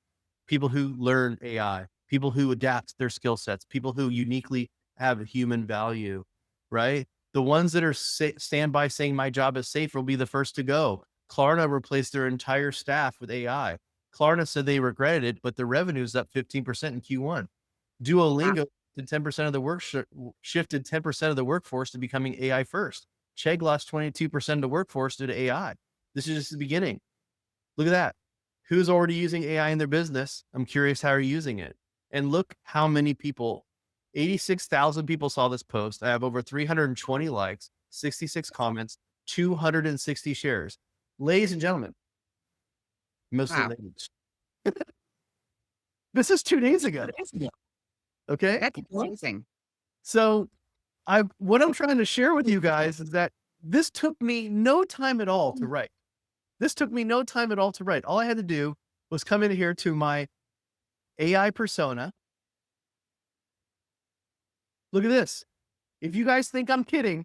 People who learn AI, people who adapt their skill sets, people who uniquely have human value, right? The ones that are stand by saying my job is safe will be the first to go. Klarna replaced their entire staff with AI. Klarna said they regretted it, but the revenue is up 15% in Q1. wow, Duolingo did 10% of the shifted 10% of the workforce to becoming AI first. Chegg lost 22% of the workforce due to AI. This is just the beginning. Look at that. Who's already using AI in their business? I'm curious how you're using it. And look how many people, 86,000 people saw this post. I have over 320 likes, 66 comments, 260 shares. Ladies and gentlemen, mostly wow. ladies. This is 2 days ago. Okay. That's amazing. So what I'm trying to share with you guys is that this took me no time at all to write. This took me no time at all to write. All I had to do was come in here to my AI persona. Look at this. If you guys think I'm kidding,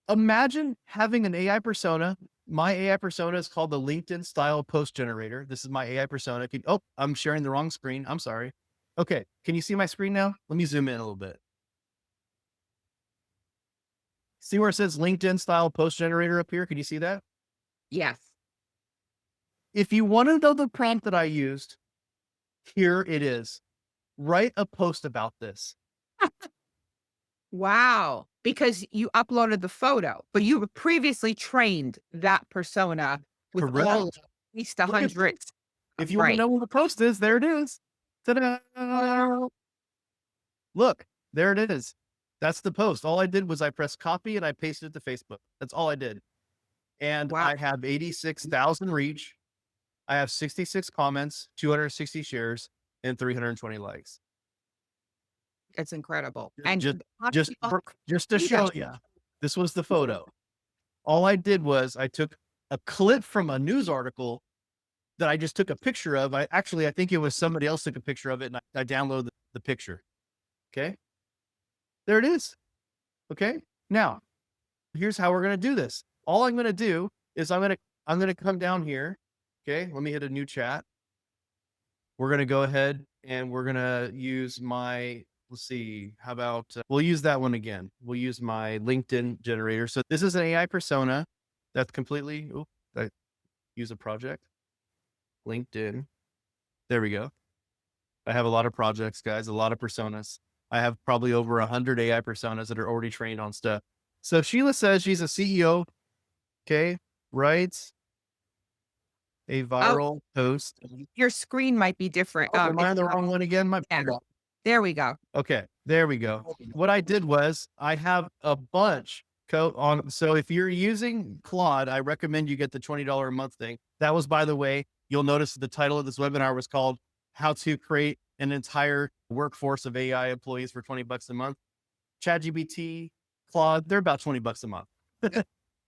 imagine having an AI persona. My AI persona is called the LinkedIn style post generator. This is my AI persona. Oh, I'm sharing the wrong screen. I'm sorry. Okay. Can you see my screen now? Let me zoom in a little bit. See where it says LinkedIn style post generator up here? Can you see that? Yes. If you want to know the prompt that I used, here it is. Write a post about this. Wow. Because you uploaded the photo, but you were previously trained that persona with all Correct. at least a Look at hundred. if you want to Right. know what the post is, there it is. Ta-da! Look, there it is. That's the post. All I did was I pressed copy and I pasted it to Facebook. That's all I did. And Wow. I have 86,000 reach. I have 66 comments, 260 shares, and 320 likes. It's incredible. Just, And a lot of just, people just to see that. show you, this was the photo. All I did was I took a clip from a news article that I just took a picture of. I think it was somebody else took a picture of it, and I downloaded the picture. Okay, there it is. Okay, now here's how we're gonna do this. All I'm gonna do is I'm gonna come down here. Okay, let me hit a new chat. We're gonna go ahead and we're gonna use my. Let's see. How about we'll use that one again. We'll use my LinkedIn generator. So this is an AI persona that's completely. Oh, I use a project. LinkedIn. There we go. I have a lot of projects, guys, a lot of personas. I have probably over 100 AI personas that are already trained on stuff. So Sheila says she's a CEO. Okay. Writes a Oh, viral post. your screen might be different. Oh, am I It's on the wrong one again? My yeah, there we go. Okay. There we go. What I did was I have a bunch So if you're using Claude, I recommend you get the $20 a month thing. That was, by the way, you'll notice the title of this webinar was called How to Create an Entire Workforce of AI Employees for 20 bucks a month. ChatGPT, Claude, they're about 20 bucks a month.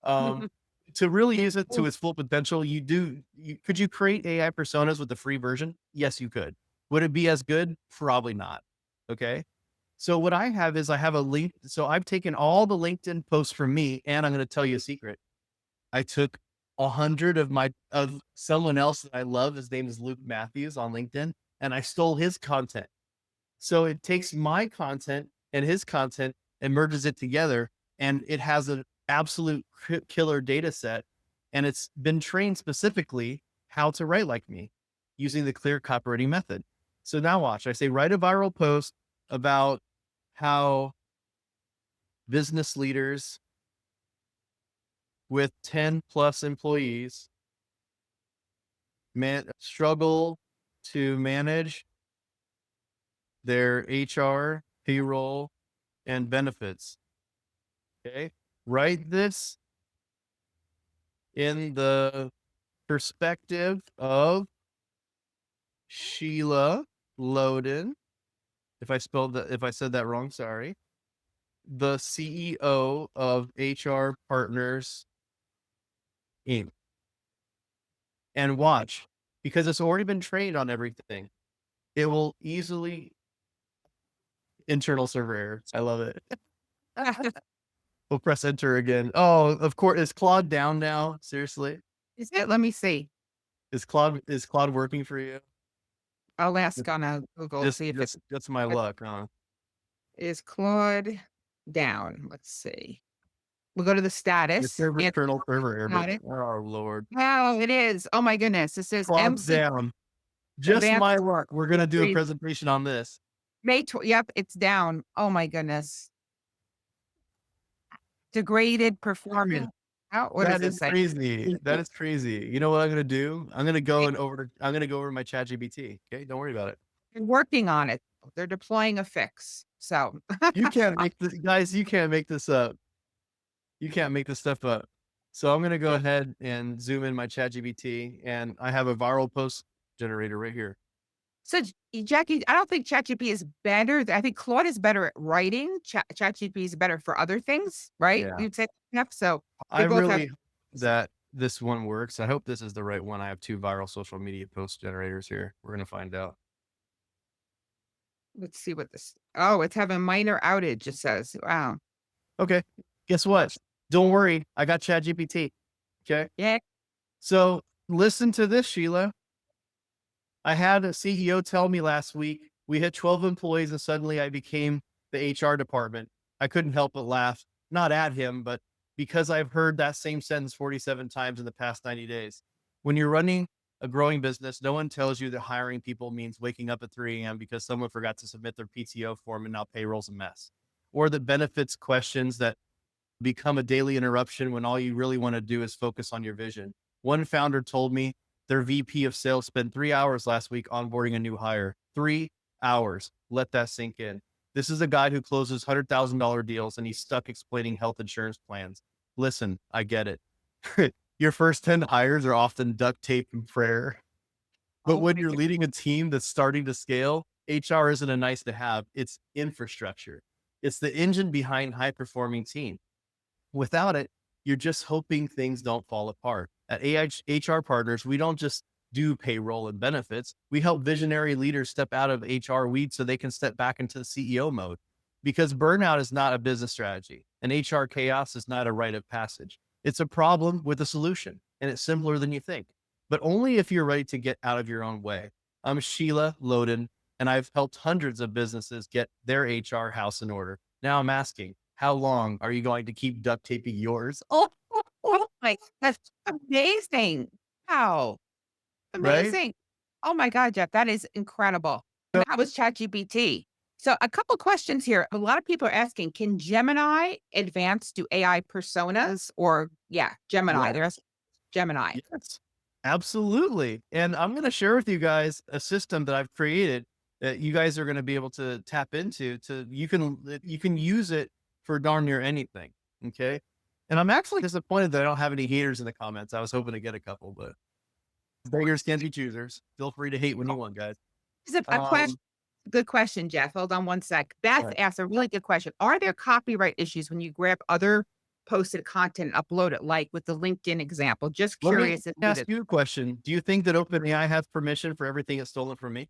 um, to really use it to its full potential, could you create AI personas with the free version? Yes, you could. Would it be as good? Probably not. Okay. So what I have is I have a link. So I've taken all the LinkedIn posts from me, and I'm going to tell you a secret. I took 100 of someone else that I love. His name is Luke Matthews on LinkedIn, and I stole his content. So it takes my content and his content and merges it together, and it has an absolute killer data set. And it's been trained specifically how to write like me using the clear copywriting method. So now watch, I say, write a viral post about how business leaders with 10 plus employees struggle to manage their HR, payroll, and benefits. Okay. Write this in the perspective of Sheila Loden. If I said that wrong, sorry. The CEO of HR Partners Inc. And watch, because it's already been trained on everything. It will easily internal server error. I love it. We'll press enter again. Oh, of course. Is Claude down now? Seriously? Is it? Let me see. Is Claude working for you? I'll ask on Google to Just see if it just just my luck, huh? is Claude down. Let's see. We'll go to the Your status server and internal server error, but got it. oh Lord. Wow, it is. Oh my goodness. This is Claude's MC down. Just my Advanced luck. We're gonna do a Series presentation on this. Yep, it's down. Oh my goodness. Degraded performance. How what does That this is say? crazy. That is crazy. You know what I'm gonna do? I'm gonna go over to my ChatGPT. Okay, don't worry about it. They're working on it. They're deploying a fix. So You can't make this, guys. You can't make this up. You can't make this stuff up. So I'm gonna go ahead and zoom in my ChatGPT, and I have a viral post generator right here. so Jackie, I don't think ChatGPT is better. I think Claude is better at writing. ChatGPT is better for other things, right? Yeah, You'd say yep. So I they both have. really hope that this one works. I hope this is the right one. I have two viral social media post generators here. We're gonna find out. Let's see what this. Oh, it's having minor outage. It says, "Wow, Okay, guess what? Don't worry, I got ChatGPT. Okay, yeah, so listen to this, Sheila. I had a CEO tell me last week we hit 12 employees and suddenly I became the HR department. I couldn't help but laugh, not at him, but because I've heard that same sentence 47 times in the past 90 days. When you're running a growing business, no one tells you that hiring people means waking up at 3 a.m. because someone forgot to submit their PTO form and now payroll's a mess, or the benefits questions that become a daily interruption when all you really want to do is focus on your vision. One founder told me their VP of sales spent 3 hours last week onboarding a new hire. 3 hours. Let that sink in. This is a guy who closes $100,000 deals and he's stuck explaining health insurance plans. Listen, I get it. Your first 10 hires are often duct tape and prayer. But oh when my you're god, leading a team that's starting to scale, HR isn't a nice to have, it's infrastructure. It's the engine behind high performing teams. Without it, you're just hoping things don't fall apart. At HR Partners, we don't just do payroll and benefits. We help visionary leaders step out of HR weeds so they can step back into the CEO mode. Because burnout is not a business strategy, and HR chaos is not a rite of passage. It's a problem with a solution, and it's simpler than you think, but only if you're ready to get out of your own way. I'm Sheila Loden, and I've helped hundreds of businesses get their HR house in order. Now I'm asking, how long are you going to keep duct taping yours? oh my, that's amazing! Wow, Right? amazing! Oh my god, Jeff, that is incredible. And So, that was ChatGPT. So a couple questions here. A lot of people are asking, can Gemini Advanced do AI personas? Or yeah, Gemini. yeah, They're asking Gemini. yes, absolutely. And I'm going to share with you guys a system that I've created that you guys are going to be able to tap into. You can use it for darn near anything. Okay. And I'm actually disappointed that I don't have any haters in the comments. I was hoping to get a couple, but beggars can't be choosers. Feel free to hate when you want, guys. Is a question. Um, Good question, Jeff. Hold on one sec. Beth right. asked a really good question. Are there copyright issues when you grab other posted content and upload it, like with the LinkedIn example? Just Let me curious if it ask is. you a question. Do you think that OpenAI has permission for everything it's stolen from me?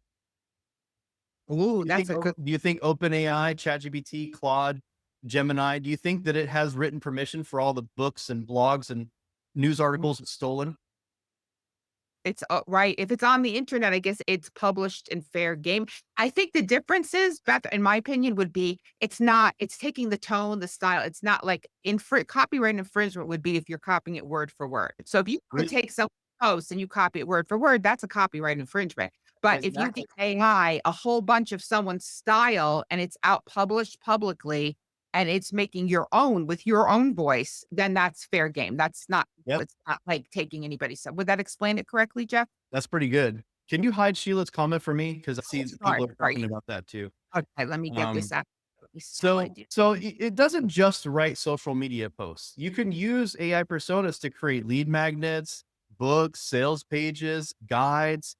Ooh, that's a good. Do you think OpenAI, ChatGPT, Claude, Gemini, do you think that it has written permission for all the books and blogs and news articles it's stolen? It's right. If it's on the internet, I guess it's published in fair game. I think the difference is, Beth, in my opinion, would be it's not. It's taking the tone, the style. It's not like copyright infringement would be if you're copying it word for word. So if you were to Re- take some post and you copy it word for word, that's a copyright infringement. But if you give Exactly. AI a whole bunch of someone's style and it's out published publicly and it's making your own with your own voice, then that's fair game. That's not Yep. it's not like taking anybody's stuff. Would that explain it correctly, Jeff? That's pretty good. Can you hide Sheila's comment for me? Because I Oh, see that sorry, people are sorry. talking about that too. Okay, let me get this Um, out. Let me see how I so, do. so it doesn't just write social media posts. You can use AI personas to create lead magnets, books, sales pages, guides,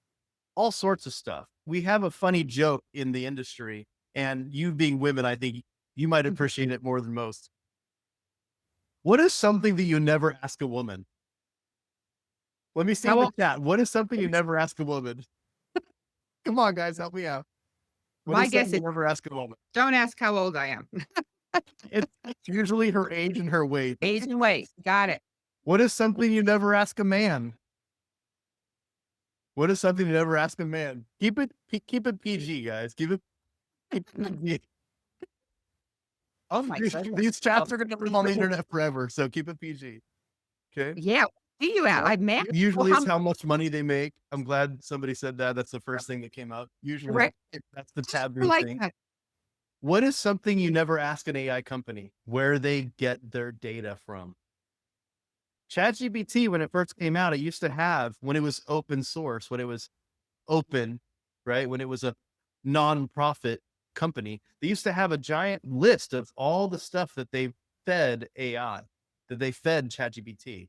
all sorts of stuff. We have a funny joke in the industry, and you being women, I think you might Mhm. appreciate it more than most. What is something that you never ask a woman? Let me see in How the old chat. What is something you never ask a woman? Come on, guys, help me out. What my is guess something is you never ask a woman? don't ask how old I am. It's usually her age and her weight. Age and weight. Got it. What is something you never ask a man? What is something you never ask a man? Keep it PG, guys. Keep it PG. Oh my goodness. These Oh, chats are gonna live on the internet forever, so keep it PG. Okay. yeah. Do you have? Yep. I'm mad. Well, Usually how it's how much money they make. I'm glad somebody said that. That's the first thing that came up. Usually right? that's the I taboo like thing. that. What is something you never ask an AI company where they get their data from? ChatGPT, when it first came out, it used to have, when it was open source, when it was open, right? When it was a nonprofit company, they used to have a giant list of all the stuff that they fed AI, that they fed ChatGPT.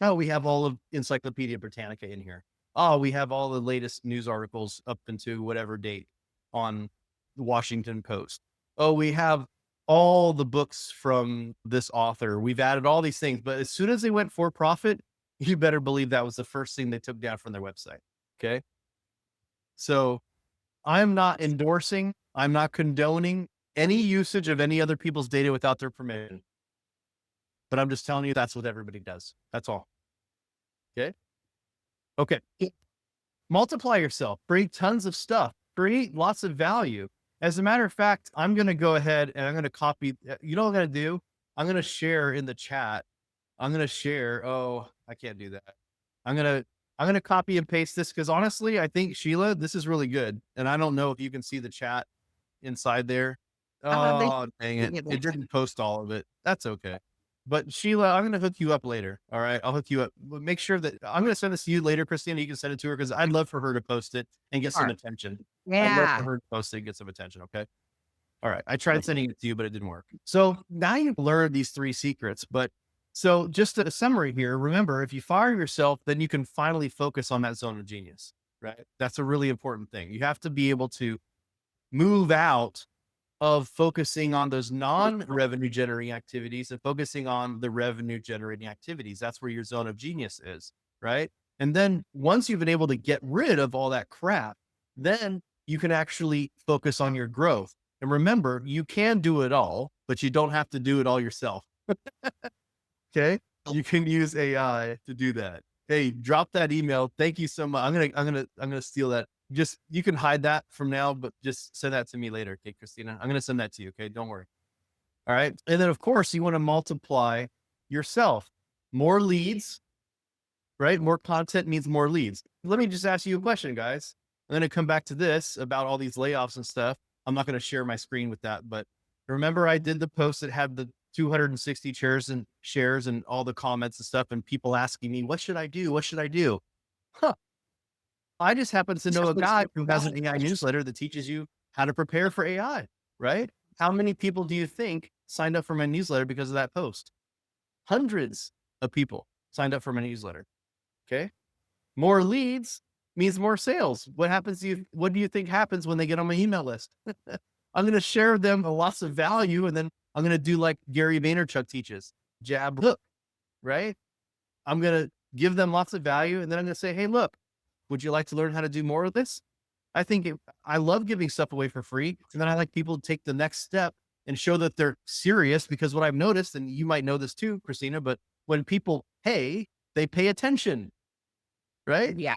Oh, we have all of Encyclopedia Britannica in here. Oh, we have all the latest news articles up into whatever date on the Washington Post. Oh, we have all the books from this author. We've added all these things. But as soon as they went for profit, you better believe that was the first thing they took down from their website. Okay. So I'm not endorsing, I'm not condoning any usage of any other people's data without their permission. But I'm just telling you that's what everybody does. That's all. Okay. Okay. Multiply yourself, create tons of stuff, create lots of value. As a matter of fact, I'm going to go ahead and I'm going to copy. You know what I'm going to do? I'm going to share in the chat. I'm going to share. Oh, I can't do that. I'm going to, I'm going to copy and paste this because honestly, I think Sheila, this is really good. And I don't know if you can see the chat inside there. They Oh, dang give it. me It that. didn't post all of it. That's okay. But Sheila, I'm going to hook you up later. All right. I'll hook you up. But make sure that I'm going to send this to you later, Christina. You can send it to her because I'd love for her to post it and get some Smart. attention. I'd love for Yeah. her to post it and get some attention. Okay. All right. I tried sending it to you, but it didn't work. So now you've learned these three secrets. But so just a summary here, remember, if you fire yourself, then you can finally focus on that zone of genius, right? That's a really important thing. You have to be able to move out of focusing on those non-revenue generating activities and focusing on the revenue generating activities. That's where your zone of genius is, right? And then once you've been able to get rid of all that crap, then you can actually focus on your growth. And remember, you can do it all, but you don't have to do it all yourself. Okay. You can use AI to do that. Hey, drop that email. Thank you so much. I'm gonna steal that. Just you can hide that from now, but just send that to me later. Okay, Christina. I'm gonna send that to you. Okay. Don't worry. All right. And then of course you want to multiply yourself. More leads, right? More content means more leads. Let me just ask you a question, guys. I'm gonna come back to this about all these layoffs and stuff. I'm not gonna share my screen with that, but remember I did the post that had the 260 shares and all the comments and stuff, and people asking me, what should I do? What should I do? Huh. I just happen to know a guy who has an AI newsletter that teaches you how to prepare for AI, right? How many people do you think signed up for my newsletter because of that post? hundreds of people signed up for my newsletter. Okay. More leads means more sales. What do you think happens when they get on my email list? I'm going to share them lots of value. And then I'm going to do like Gary Vaynerchuk teaches, jab hook, right? I'm going to give them lots of value. And then I'm going to say, hey, look, would you like to learn how to do more of this? I love giving stuff away for free. And then I like people to take the next step and show that they're serious, because what I've noticed, and you might know this too, Christina, but when people pay, they pay attention, right? Yeah.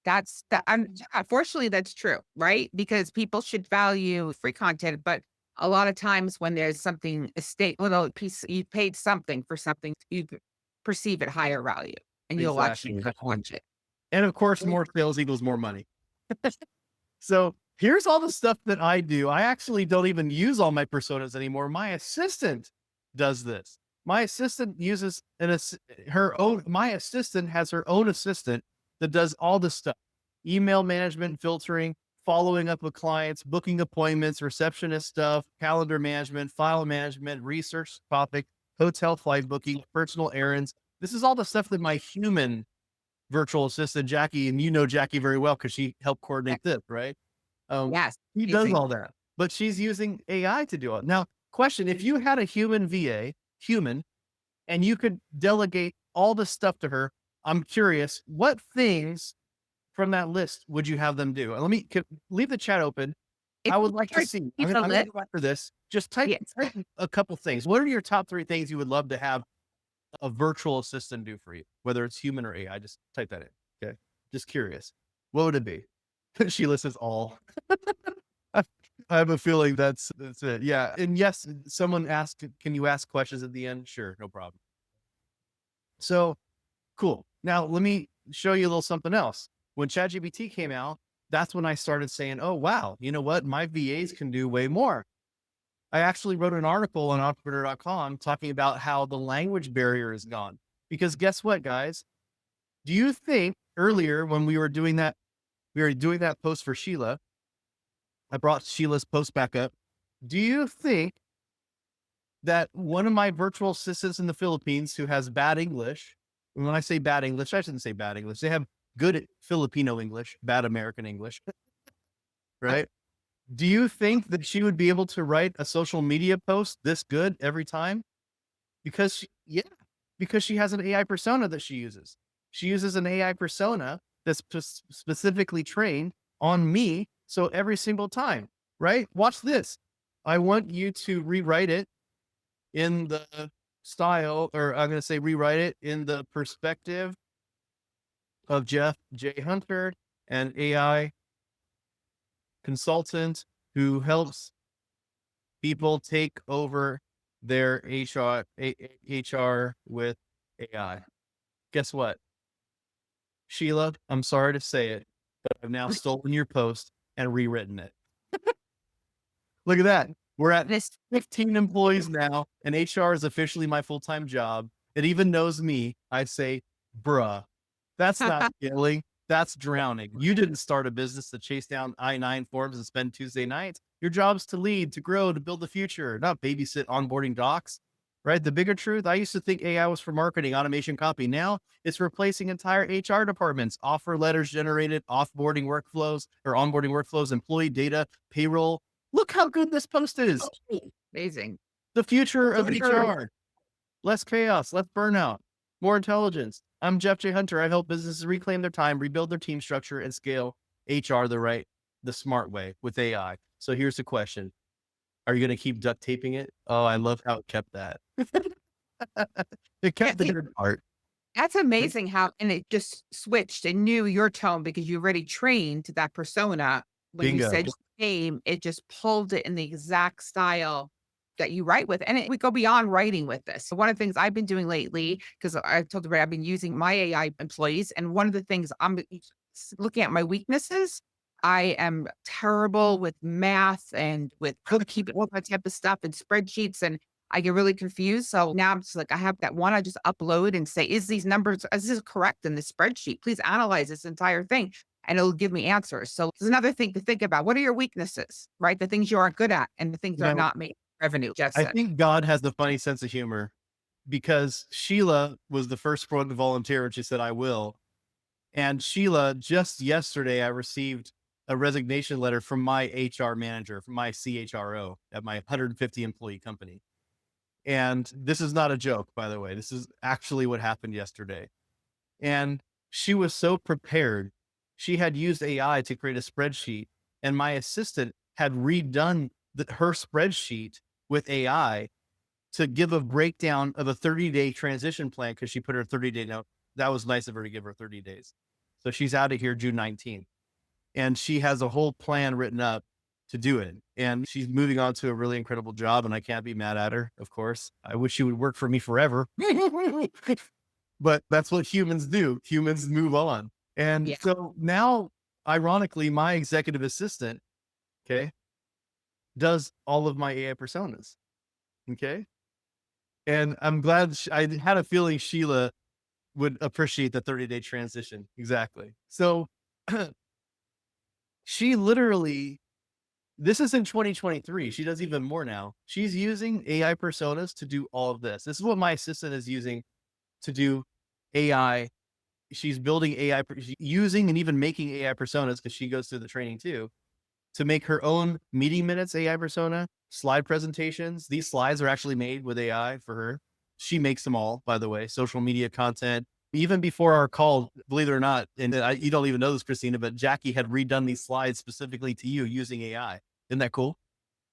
That's that. Unfortunately, that's true, right? Because people should value free content, but a lot of times when there's something a state little piece, you paid something for something, you perceive it higher value, and you'll actually Exactly. watch it. And of course, more sales equals more money. So here's all the stuff that I do. I actually don't even use all my personas anymore. My assistant does this. My assistant uses her own. My assistant has her own assistant that does all this stuff: email management, filtering, following up with clients, booking appointments, receptionist stuff, calendar management, file management, research topic, hotel flight booking, personal errands. This is all the stuff that my human virtual assistant, Jackie, and you know Jackie very well because she helped Yeah. coordinate this, right? Um, Yes, he does amazing. all that, but she's using AI to do it. Now, question: if you had a human VA, human, and you could delegate all this stuff to her, I'm curious, what things from that list would you have them do? And leave the chat open. If I you would like to start see. keep a I'm gonna list, go after this. Just yes. type a couple things. What are your top 3 things you would love to have a virtual assistant do for you, whether it's human or AI? Just type that in. Okay. Just curious. What would it be? Sheila says all. I I have a feeling that's it. Yeah. And yes, someone asked, can you ask questions at the end? Sure, no problem. So cool. Now let me show you a little something else. When ChatGPT came out, that's when I started saying, oh wow, you know what? My VAs can do way more. I actually wrote an article on entrepreneur.com talking about how the language barrier is gone. Because guess what, guys? Do you think earlier when we were doing that post for Sheila, I brought Sheila's post back up. Do you think that one of my virtual assistants in the Philippines who has bad English, and when I say bad English, I shouldn't say bad English. They have good Filipino English, bad American English, right? Do you think that she would be able to write a social media post this good every time? Yeah, because she has an AI persona that she uses. She uses an AI persona that's specifically trained on me. So every single time, right? Watch this. I want you to rewrite it in the style, or I'm going to say rewrite it in the perspective of Jeff J. Hunter, an AI consultant who helps people take over their HR with AI. Guess what? Sheila, I'm sorry to say it, but I've now stolen your post and rewritten it. Look at that. We're at This 15 employees now, and HR is officially my full-time job. It even knows me. I say, bruh, that's not scaling. That's drowning. You didn't start a business to chase down I-9 forms and spend Tuesday nights. Your job's to lead, to grow, to build the future, not babysit onboarding docs. Right? The bigger truth, I used to think AI was for marketing, automation, copy. Now it's replacing entire HR departments, offer letters generated, offboarding workflows or onboarding workflows, employee data, payroll. Look how good this post is. amazing. The future of HR. Less chaos, less burnout, more intelligence. I'm Jeff J. Hunter. I help businesses reclaim their time, rebuild their team structure, and scale HR the smart way with AI. So here's the question. Are you going to keep duct taping it? Oh, I love how it kept that. It Yeah, kept the good part. that's amazing how and it just switched and knew your tone because you already trained to that persona. When you Bingo. said your name, it just pulled it in the exact style that you write with. And we go beyond writing with this. So one of the things I've been doing lately, because I told you I've been using my AI employees, and one of the things I'm looking at my weaknesses. I am terrible with math and with bookkeeping, all that type of stuff and spreadsheets. And I get really confused. So now I'm just like, I have that one. I just upload and say, is this correct in the spreadsheet? Please analyze this entire thing. And it'll give me answers. So there's another thing to think about. What are your weaknesses, right? The things you aren't good at and the things You that are know, not making revenue, Jeff I said. think God has a funny sense of humor. because Sheila was the first one to volunteer and she said, I will. And Sheila, just yesterday, I received a resignation letter from my HR manager, from my CHRO at my 150 employee company. And this is not a joke, by the way. This is actually what happened yesterday. And she was so prepared. She had used AI to create a spreadsheet, and my assistant had redone her spreadsheet with AI to give a breakdown of a 30-day transition plan because she put her 30-day note. That was nice of her to give her 30 days. So she's out of here June 19th. And she has a whole plan written up to do it. And she's moving on to a really incredible job. And I can't be mad at her, of course. I wish she would work for me forever. But that's what humans do. Humans move on. And Yeah. so now, ironically, my executive assistant, okay, does all of my AI personas. Okay. And I'm glad I had a feeling Sheila would appreciate the 30-day transition. Exactly. So she literally, this is in 2023. She does even more now. She's using AI personas to do all of this. This is what my assistant is using to do AI. She's building AI, using and even making AI personas because she goes through the training too, to make her own meeting minutes AI persona, slide presentations. These slides are actually made with AI for her. She makes them all, by the way, social media content. Even before our call, believe it or not, and you don't even know this, Christina, but Jackie had redone these slides specifically to you using AI. Isn't that cool?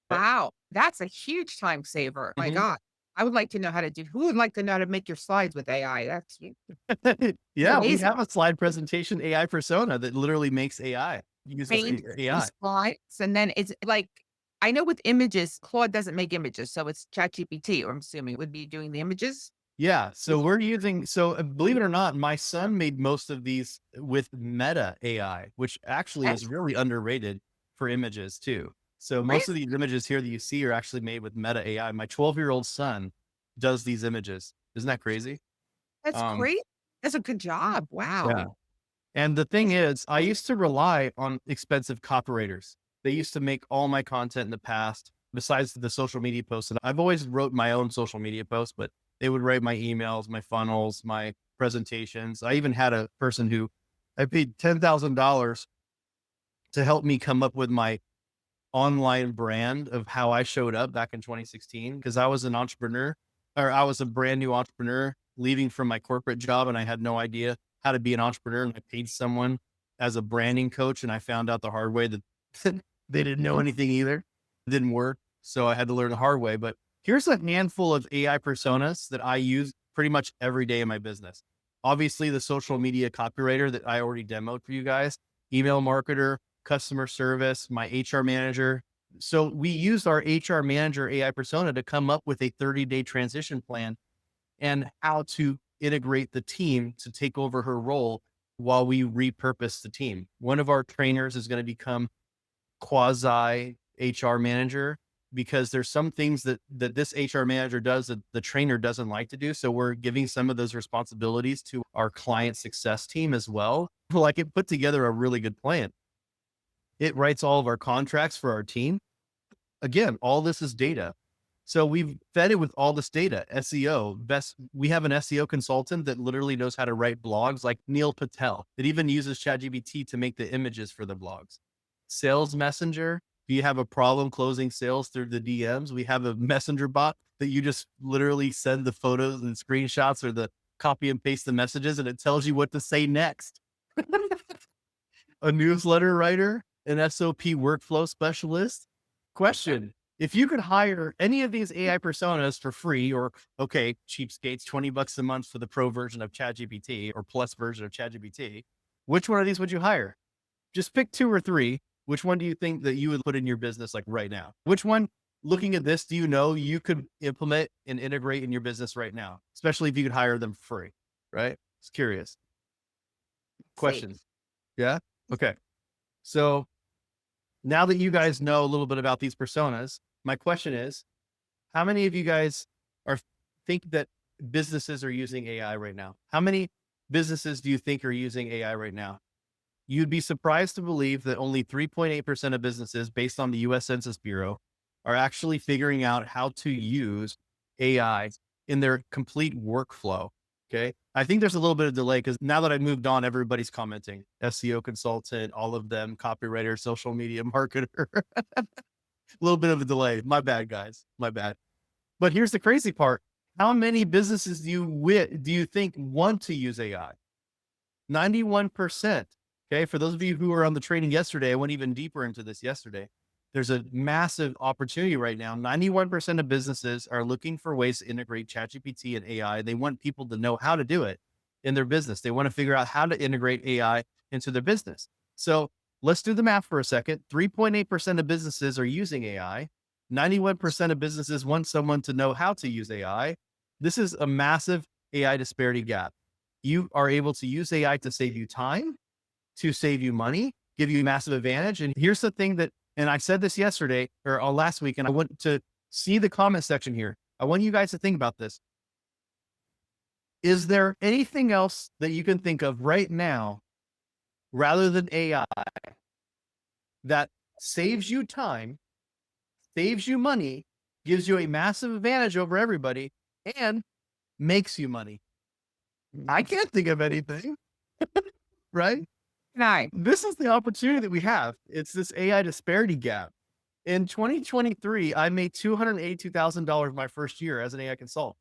Yep. Wow, that's a huge time saver. My Mhm. god. I would like to know how to do who would like to know how to make your slides with AI? That's Yeah, we amazing. have a slide presentation AI persona that literally makes AI, uses Made AI. these slides, and then it's like I know with images, Claude doesn't make images, so it's ChatGPT, or I'm assuming would be doing the images? Yeah, so Is we're using, believe it or not, my son made most of these with Meta AI, which actually is that's really underrated for images too. So really most of these images here that you see are actually made with Meta AI. My 12-year-old son does these images. Isn't that crazy? that's Um, great. That's a good job. yeah. Wow. And the thing is, I used to rely on expensive copywriters. They used to make all my content in the past, besides the social media posts. And I've always wrote my own social media posts, but they would write my emails, my funnels, my presentations. I even had a person who I paid $10,000 to help me come up with my online brand of how I showed up back in 2016 because I was an entrepreneur, or I was a brand new entrepreneur leaving from my corporate job and I had no idea how to be an entrepreneur, and I paid someone as a branding coach and I found out the hard way that they didn't know anything either. It didn't work. So I had to learn the hard way. But here's a handful of AI personas that I use pretty much every day in my business. Obviously, the social media copywriter that I already demoed for you guys, email marketer, customer service, my HR manager. So we used our HR manager AI persona to come up with a 30-day transition plan and how to integrate the team to take over her role while we repurpose the team. One of our trainers is going to become quasi HR manager because there's some things that this HR manager does that the trainer doesn't like to do. So we're giving some of those responsibilities to our client success team as well. Like, it put together a really good plan. It writes all of our contracts for our team. Again, all this is data. So we've fed it with all this data, SEO. We have an SEO consultant that literally knows how to write blogs, like Neil Patel, that even uses ChatGPT to make the images for the blogs. Sales Messenger. If you have a problem closing sales through the DMs, we have a messenger bot that you just literally send the photos and screenshots or the copy and paste the messages and it tells you what to say next. A newsletter writer, an SOP workflow specialist. Question: if you could hire any of these AI personas for free, or okay, cheapskates, $20 a month for the pro version of ChatGPT or plus version of ChatGPT, which one of these would you hire? Just pick two or three. Which one do you think that you would put in your business like right now? Which one, looking at this, do you know you could implement and integrate in your business right now? Especially if you could hire them for free, right? Just curious. Safe. Questions? Yeah. Okay. So now that you guys know a little bit about these personas, my question is, how many of you guys are think that businesses are using AI right now? How many businesses do you think are using AI right now? You'd be surprised to believe that only 3.8% of businesses, based on the US Census Bureau, are actually figuring out how to use AI in their complete workflow. Okay. I think there's a little bit of delay because now that I moved on, everybody's commenting SEO consultant, all of them, copywriter, social media marketer, a little bit of a delay. My bad, guys. My bad. But here's the crazy part. How many businesses do you think want to use AI? 91%. Okay. For those of you who were on the training yesterday, I went even deeper into this yesterday. There's a massive opportunity right now. 91% of businesses are looking for ways to integrate ChatGPT and AI. They want people to know how to do it in their business. They want to figure out how to integrate AI into their business. So let's do the math for a second. 3.8% of businesses are using AI. 91% of businesses want someone to know how to use AI. This is a massive AI disparity gap. You are able to use AI to save you time, to save you money, give you a massive advantage. And here's the thing that, and I said this yesterday or last week, and I want to see the comment section here. I want you guys to think about this. Is there anything else that you can think of right now rather than AI that saves you time, saves you money, gives you a massive advantage over everybody, and makes you money? I can't think of anything, right? And I, This is the opportunity that we have. It's this AI disparity gap. In 2023, I made $282,000 my first year as an AI consultant.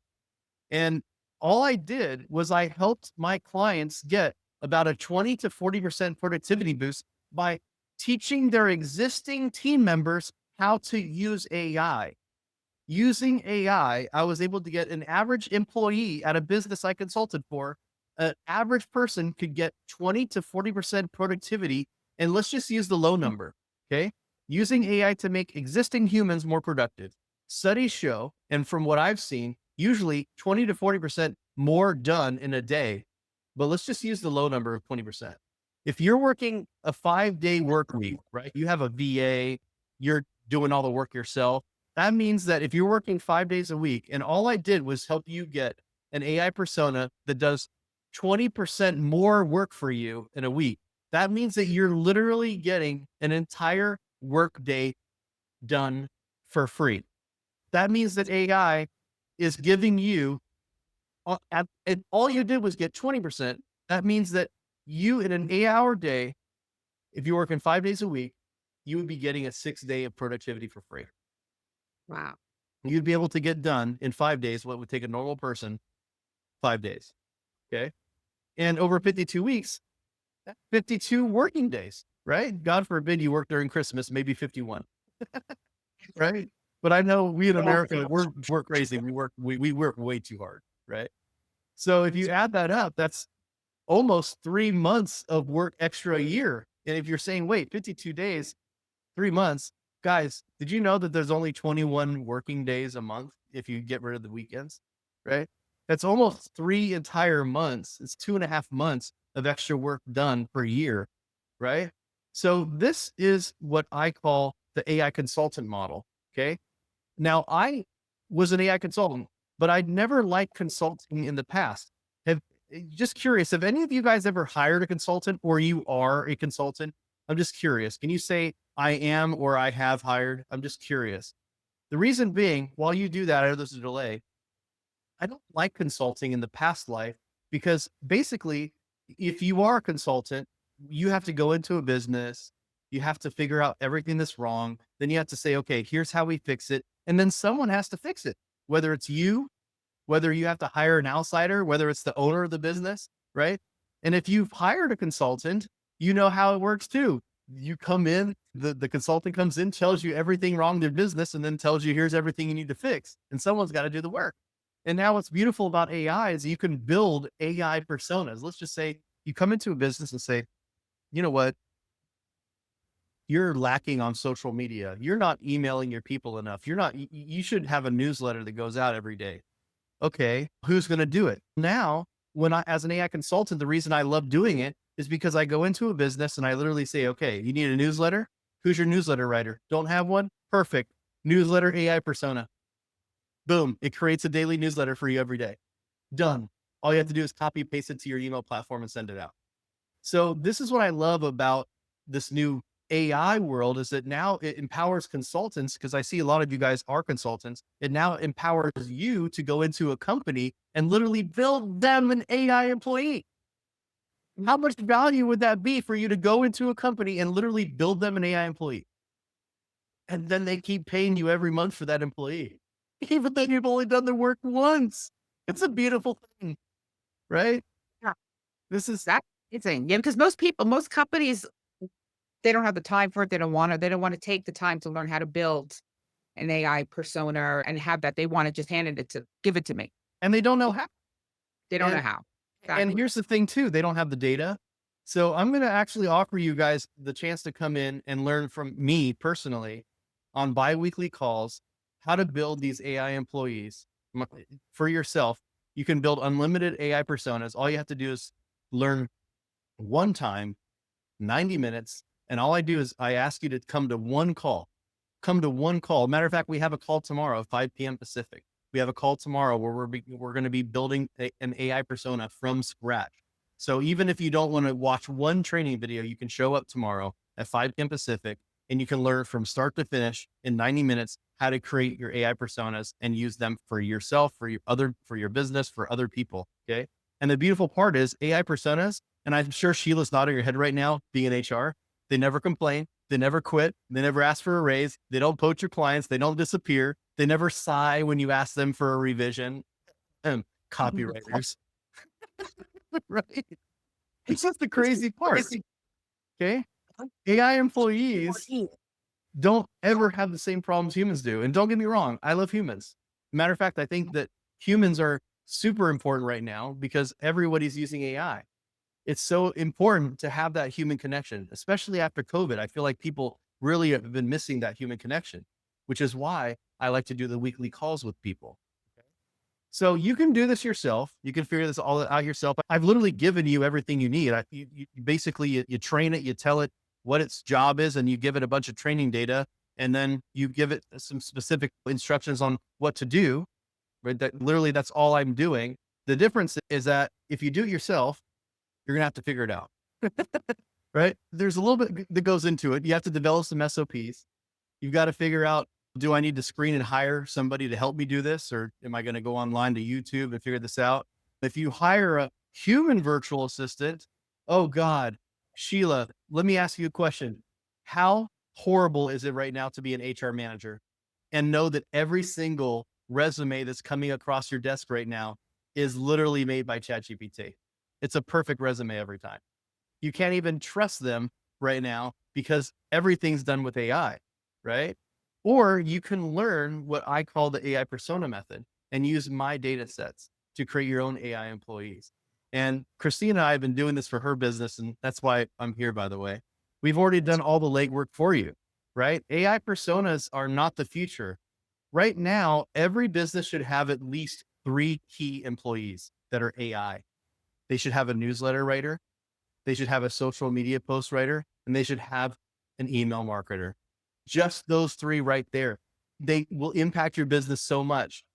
And all I did was I helped my clients get about a 20 to 40% productivity boost by teaching their existing team members how to use AI. Using AI, I was able to get an average employee at a business I consulted for. An average person could get 20 to 40% productivity. And let's just use the low number. Okay. Using AI to make existing humans more productive. Studies show, and from what I've seen, usually 20 to 40% more done in a day. But let's just use the low number of 20%. If you're working a 5-day work week, right? You have a VA, you're doing all the work yourself. That means that if you're working 5 days a week and all I did was help you get an AI persona that does 20% more work for you in a week, that means that you're literally getting an entire work day done for free. That means that AI is giving you, and all you did was get 20%. That means that you in an 8-hour day, if you're working 5 days a week, you would be getting a 6 day of productivity for free. wow. You'd be able to get done in 5 days what would take a normal person 5 days. Okay. And over 52 weeks, that's 52 working days, right? God forbid you work during Christmas, maybe 51, right? But I know we in America, we're crazy. We work way too hard, right? So if you add that up, that's almost 3 months of work extra a year. And if you're saying, wait, 52 days, 3 months, guys, did you know that there's only 21 working days a month if you get rid of the weekends, right? That's almost 3 entire months. It's 2.5 months of extra work done per year, right? So this is what I call the AI consultant model. Okay. Now I was an AI consultant, but I'd never liked consulting in the past. Have Just curious, have any of you guys ever hired a consultant or you are a consultant? I'm just curious. Can you say I am or I have hired? I'm just curious. The reason being, while you do that, I know there's a delay. I don't like consulting in the past life because basically, if you are a consultant, you have to go into a business, you have to figure out everything that's wrong. Then you have to say, okay, here's how we fix it. And then someone has to fix it, whether it's you, whether you have to hire an outsider, whether it's the owner of the business, right? And if you've hired a consultant, you know how it works too. You come in, the consultant comes in, tells you everything wrong in their business, and then tells you here's everything you need to fix. And someone's got to do the work. And now what's beautiful about AI is you can build AI personas. Let's just say you come into a business and say, you know what? You're lacking on social media. You're not emailing your people enough. You should have a newsletter that goes out every day. Okay, who's going to do it? Now, as an AI consultant, the reason I love doing it is because I go into a business and I literally say, okay, you need a newsletter? Who's your newsletter writer? Don't have one? Perfect. Newsletter AI persona. Boom. It creates a daily newsletter for you every day. Done. All you have to do is copy paste it to your email platform and send it out. So this is what I love about this new AI world is that now it empowers consultants, because I see a lot of you guys are consultants. It now empowers you to go into a company and literally build them an AI employee. How much value would that be for you to go into a company and literally build them an AI employee? And then they keep paying you every month for that employee, even though you've only done the work once. It's a beautiful thing, right? Yeah. This is, That's amazing. Yeah, because most companies, they don't have the time for it. They don't want to take the time to learn how to build an AI persona and have that. They want to just give it to me. and they don't know how. They don't know And how. And Exactly. here's the thing too, they don't have the data. So I'm going to actually offer you guys the chance to come in and learn from me personally on biweekly calls how to build these AI employees for yourself. You can build unlimited AI personas. All you have to do is learn one time, 90 minutes. And all I do is I ask you to come to one call. Come to one call. Matter of fact, we have a call tomorrow, 5 p.m. Pacific. We have a call tomorrow where we're going to be building an AI persona from scratch. So even if you don't want to watch one training video, you can show up tomorrow at 5 p.m. Pacific, and you can learn from start to finish in 90 minutes how to create your AI personas and use them for yourself, for your business, for other people. Okay. And the beautiful part is AI personas, and I'm sure Sheila's nodding her head right now, being in HR, they never complain. They never quit. They never ask for a raise. They don't poach your clients. They don't disappear. They never sigh when you ask them for a revision. And copywriters, right? It's just the crazy part. Okay. AI employees don't ever have the same problems humans do. And don't get me wrong, I love humans. Matter of fact, I think that humans are super important right now because everybody's using AI. It's so important to have that human connection, especially after COVID. I feel like people really have been missing that human connection, which is why I like to do the weekly calls with people. So you can do this yourself. You can figure this all out yourself. I've literally given you everything you need. You basically, you train it, you tell it what its job is, and you give it a bunch of training data, and then you give it some specific instructions on what to do. Right? That literally, that's all I'm doing. The difference is that if you do it yourself, you're gonna have to figure it out. Right? There's a little bit that goes into it. You have to develop some SOPs. You've got to figure out, do I need to screen and hire somebody to help me do this? Or am I going to go online to YouTube and figure this out? If you hire a human virtual assistant, oh God, Sheila, let me ask you a question. How horrible is it right now to be an HR manager and know that every single resume that's coming across your desk right now is literally made by ChatGPT? It's a perfect resume every time. You can't even trust them right now because everything's done with AI, right? Or you can learn what I call the AI persona method and use my data sets to create your own AI employees. And Christina and I have been doing this for her business, and that's why I'm here, by the way. We've already done all the legwork for you, right? AI personas are not the future. Right now, every business should have at least 3 key employees that are AI. They should have a newsletter writer, they should have a social media post writer, and they should have an email marketer. Just those three right there. They will impact your business so much.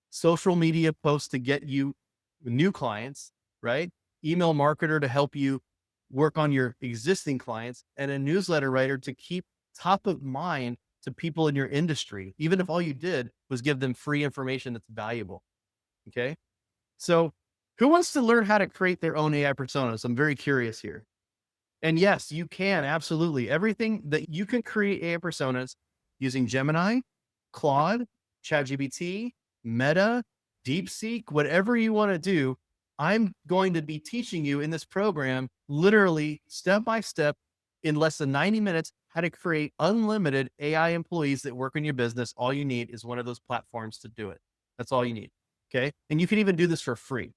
Social media posts to get you new clients, right? Email marketer to help you work on your existing clients, and a newsletter writer to keep top of mind to people in your industry, even if all you did was give them free information that's valuable. Okay. So, who wants to learn how to create their own AI personas? I'm very curious here. And yes, you can absolutely. Everything that you can create AI personas using Gemini, Claude, ChatGPT, Meta, DeepSeek, whatever you want to do. I'm going to be teaching you in this program, literally step by step in less than 90 minutes, how to create unlimited AI employees that work in your business. All you need is one of those platforms to do it. That's all you need. Okay. And you can even do this for free.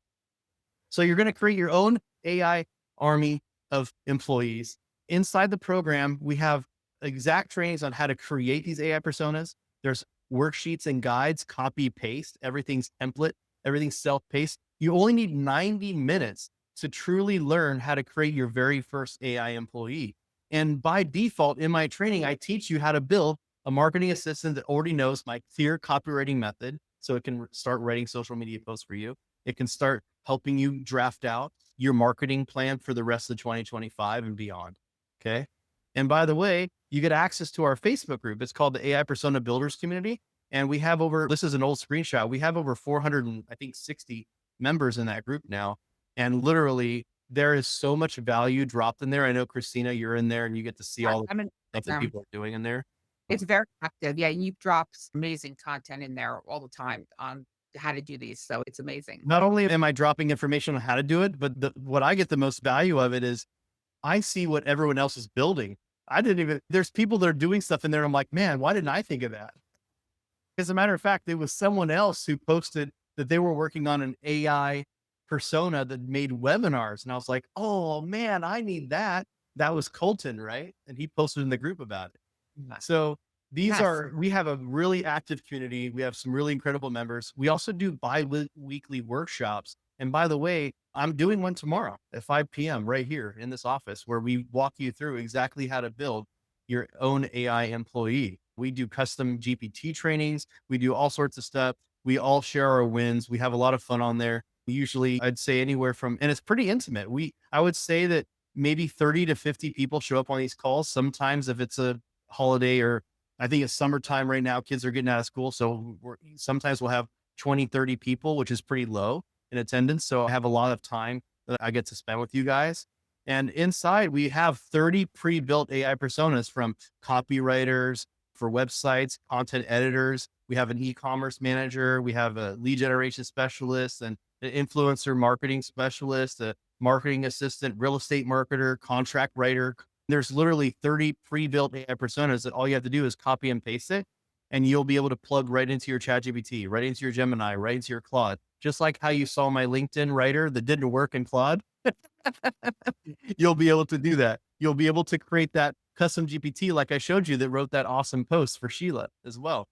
So you're going to create your own AI army of employees. Inside the program, we have exact trainings on how to create these AI personas. There's worksheets and guides, copy, paste, everything's template, everything's self-paced. You only need 90 minutes to truly learn how to create your very first AI employee. And by default, in my training, I teach you how to build a marketing assistant that already knows my clear copywriting method so it can start writing social media posts for you. It can start helping you draft out your marketing plan for the rest of 2025 and beyond. Okay. And by the way, you get access to our Facebook group. It's called the AI Persona Builders Community. And we have over, this is an old screenshot. We have over 400 and I think 60 members in that group now. And literally there is so much value dropped in there. I know Christina, you're in there and you get to see all the I'm in stuff that people are doing in there. it's very active. Yeah, you drop amazing content in there all the time on how to do these, so it's amazing. Not only am I dropping information on how to do it, but what I get the most value of it is I see what everyone else is building. I didn't even, there's people that are doing stuff in there. I'm like, man, why didn't I think of that? As a matter of fact, it was someone else who posted that they were working on an AI persona that made webinars. And I was like, oh man, I need that. That was Colton, right? And he posted in the group about it. So Yes. we have a really active community. We have some really incredible members. We also do bi-weekly workshops. And by the way, I'm doing one tomorrow at 5 p.m. right here in this office where we walk you through exactly how to build your own AI employee. We do custom GPT trainings. We do all sorts of stuff. We all share our wins. We have a lot of fun on there. Usually I'd say anywhere from, and it's pretty intimate. I would say that maybe 30 to 50 people show up on these calls. Sometimes if it's a holiday or I think it's summertime right now, kids are getting out of school. So sometimes we'll have 20, 30 people, which is pretty low in attendance. So I have a lot of time that I get to spend with you guys. And inside we have 30 pre-built AI personas from copywriters for websites, content editors. We have an e-commerce manager. We have a lead generation specialist and an influencer marketing specialist, a marketing assistant, real estate marketer, contract writer. There's literally 30 pre-built AI personas that all you have to do is copy and paste it. And you'll be able to plug right into your ChatGPT, right into your Gemini, right into your Claude. Just like how you saw my LinkedIn writer that didn't work in Claude, you'll be able to do that. You'll be able to create that custom GPT like I showed you that wrote that awesome post for Sheila as well.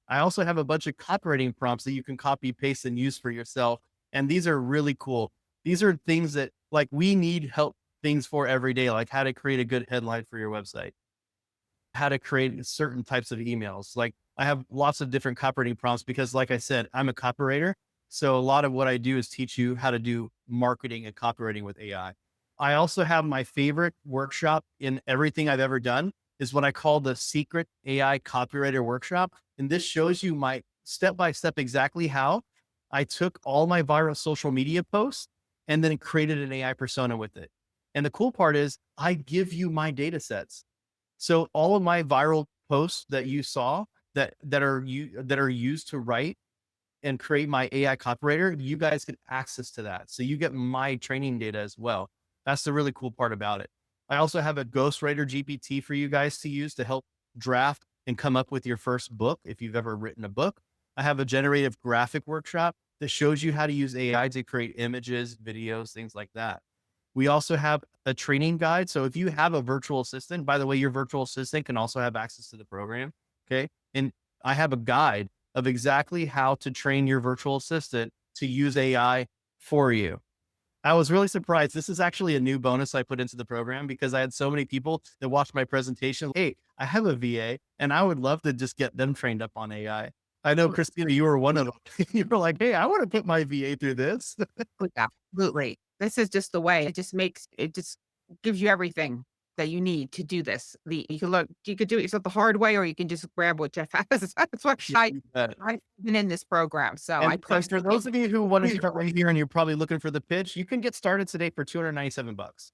I also have a bunch of copywriting prompts that you can copy, paste, and use for yourself. And these are really cool. These are things that like we need help things for every day, like how to create a good headline for your website, how to create certain types of emails. Like I have lots of different copywriting prompts because like I said, I'm a copywriter. So a lot of what I do is teach you how to do marketing and copywriting with AI. I also have my favorite workshop in everything I've ever done is what I call the secret AI copywriter workshop. And this shows you my step by step exactly how I took all my viral social media posts and then created an AI persona with it. And the cool part is I give you my data sets. So all of my viral posts that you saw that are used to write and create my AI copywriter, you guys get access to that. So you get my training data as well. That's the really cool part about it. I also have a ghostwriter GPT for you guys to use to help draft and come up with your first book if you've ever written a book. I have a generative graphic workshop that shows you how to use AI to create images, videos, things like that. We also have a training guide. So if you have a virtual assistant, by the way, your virtual assistant can also have access to the program. Okay. And I have a guide of exactly how to train your virtual assistant to use AI for you. I was really surprised. This is actually a new bonus I put into the program because I had so many people that watched my presentation. Hey, I have a VA and I would love to just get them trained up on AI. I know, Christina, you were one of them. You were like, hey, I want to put my VA through this. Absolutely. This is just the way. It just gives you everything that you need to do this. You could do it yourself the hard way, or you can just grab what Jeff has. That's what You bet. I've been in this program. So I And for personally those of you who want to start right here and you're probably looking for the pitch, you can get started today for 297 bucks.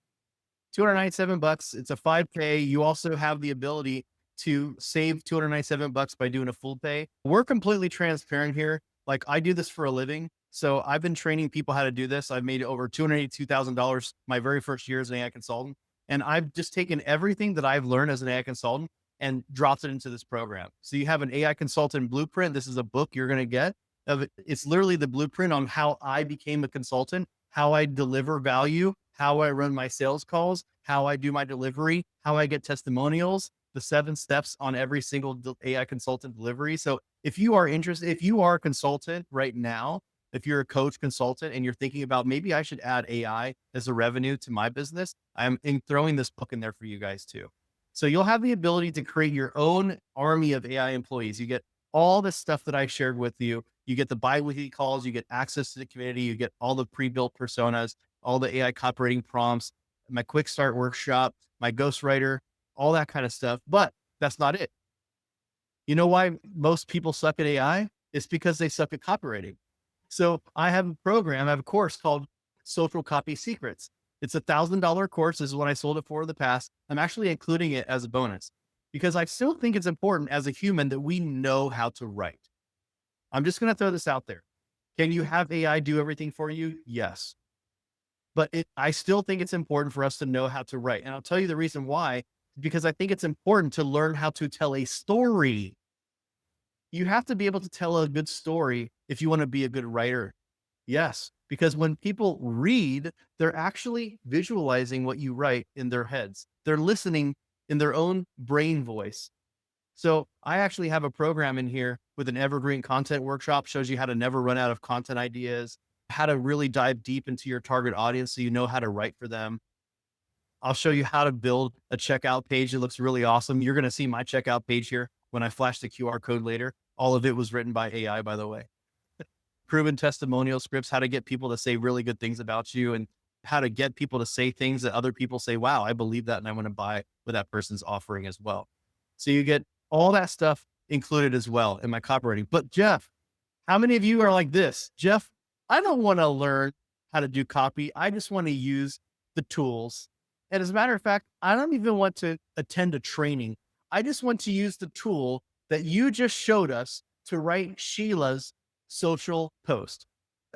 297 bucks. It's a 5K. You also have the ability to save 297 bucks by doing a full pay. We're completely transparent here. Like I do this for a living. So I've been training people how to do this. I've made over $282,000 my very first year as an AI consultant. And I've just taken everything that I've learned as an AI consultant and dropped it into this program. So you have an AI consultant blueprint. This is a book you're going to get of it. It's literally the blueprint on how I became a consultant, how I deliver value, how I run my sales calls, how I do my delivery, how I get testimonials, the 7 steps on every single AI consultant delivery. So if you are interested, if you are a consultant right now, if you're a coach consultant and you're thinking about maybe I should add AI as a revenue to my business, I'm throwing this book in there for you guys too. So you'll have the ability to create your own army of AI employees. You get all the stuff that I shared with you. You get the bi-weekly calls, you get access to the community, you get all the pre-built personas, all the AI copywriting prompts, my quick start workshop, my ghostwriter, all that kind of stuff. But that's not it. You know why most people suck at AI? It's because they suck at copywriting. So I have a program, I have a course called Social Copy Secrets. It's $1,000 course. This is what I sold it for in the past. I'm actually including it as a bonus because I still think it's important as a human that we know how to write. I'm just going to throw this out there. Can you have AI do everything for you? Yes. But I still think it's important for us to know how to write. And I'll tell you the reason why, because I think it's important to learn how to tell a story. You have to be able to tell a good story if you want to be a good writer. Yes, because when people read, they're actually visualizing what you write in their heads. They're listening in their own brain voice. So I actually have a program in here with an evergreen content workshop, shows you how to never run out of content ideas, how to really dive deep into your target audience so you know how to write for them. I'll show you how to build a checkout page. It looks really awesome. You're going to see my checkout page here when I flash the QR code later. All of it was written by AI, by the way. Proven testimonial scripts, how to get people to say really good things about you and how to get people to say things that other people say, wow, I believe that and I want to buy what that person's offering as well. So you get all that stuff included as well in my copywriting. But Jeff, how many of you are like this? Jeff, I don't want to learn how to do copy. I just want to use the tools. And as a matter of fact, I don't even want to attend a training. I just want to use the tool that you just showed us to write Sheila's social post.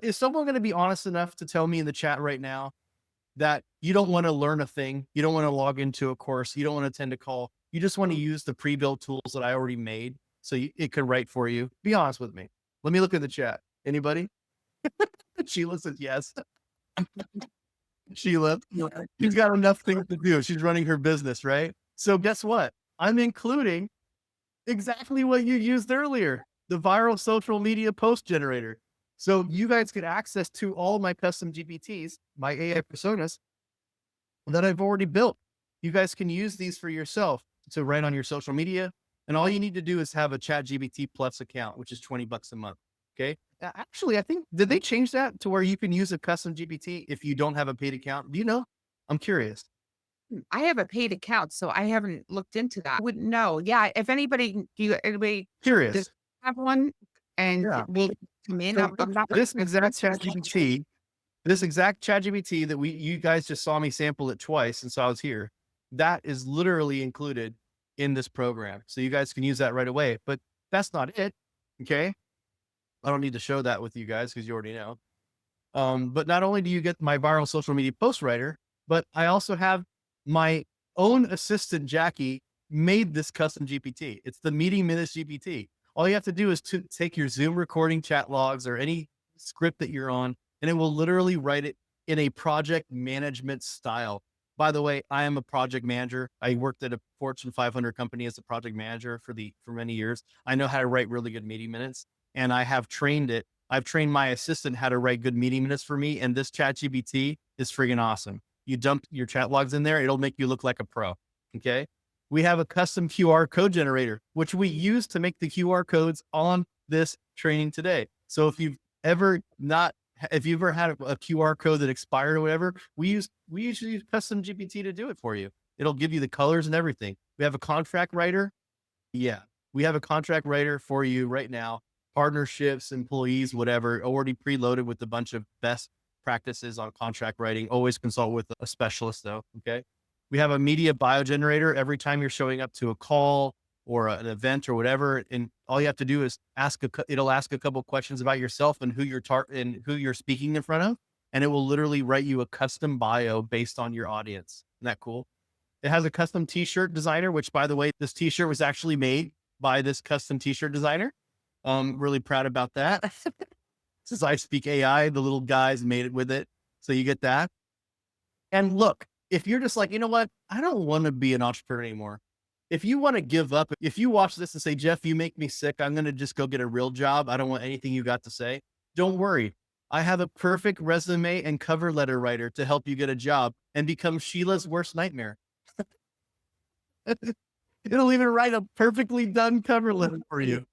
Is someone going to be honest enough to tell me in the chat right now that you don't want to learn a thing? You don't want to log into a course. You don't want to attend a call. You just want to use the pre-built tools that I already made so it could write for you. Be honest with me. Let me look at the chat. Anybody? Sheila says yes. Sheila, she's got enough things to do. She's running her business, right? So guess what? I'm including exactly what you used earlier, the viral social media post generator. So you guys get access to all my custom GPTs, my AI personas that I've already built. You guys can use these for yourself to write on your social media. And all you need to do is have a Chat GPT Plus account, which is $20 a month. Okay. Actually, I think, did they change that to where you can use a custom GPT if you don't have a paid account? Do you know? I'm curious. I have a paid account, so I haven't looked into that. I wouldn't know. Yeah, if anybody does Curious. have one and Yeah. will come in, So I'm not this exact Chat GPT, this exact Chat GPT that you guys just saw me sample it twice, and so I was here. That is literally included in this program. So you guys can use that right away. But that's not it. Okay. I don't need to show that with you guys because you already know. But not only do you get my viral social media post writer, but I also have my own assistant, Jackie, made this custom GPT. It's the Meeting Minutes GPT. All you have to do is to take your Zoom recording chat logs or any script that you're on, and it will literally write it in a project management style. By the way, I am a project manager. I worked at a Fortune 500 company as a project manager for many years. I know how to write really good meeting minutes, and I have trained it. I've trained my assistant how to write good meeting minutes for me, and this Chat GPT is freaking awesome. You dump your chat logs in there, it'll make you look like a pro. Okay. We have a custom QR code generator, which we use to make the QR codes on this training today. So if you've ever had a QR code that expired or whatever, we usually use custom GPT to do it for you. It'll give you the colors and everything. We have a contract writer. Yeah, we have a contract writer for you right now. Partnerships, employees, whatever, already preloaded with a bunch of best practices on contract writing. Always consult with a specialist though. Okay. We have a media bio generator every time you're showing up to a call or an event or whatever. And all you have to do is it'll ask a couple of questions about yourself and who you're speaking in front of. And it will literally write you a custom bio based on your audience. Isn't that cool? It has a custom t-shirt designer, which by the way, this t-shirt was actually made by this custom t-shirt designer. Really proud about that. Since I speak AI, the little guys made it with it. So you get that. And look, if you're just like, you know what? I don't want to be an entrepreneur anymore. If you want to give up, if you watch this and say, Jeff, you make me sick, I'm going to just go get a real job. I don't want anything you got to say. Don't worry. I have a perfect resume and cover letter writer to help you get a job and become Sheila's worst nightmare. It'll even write a perfectly done cover letter for you.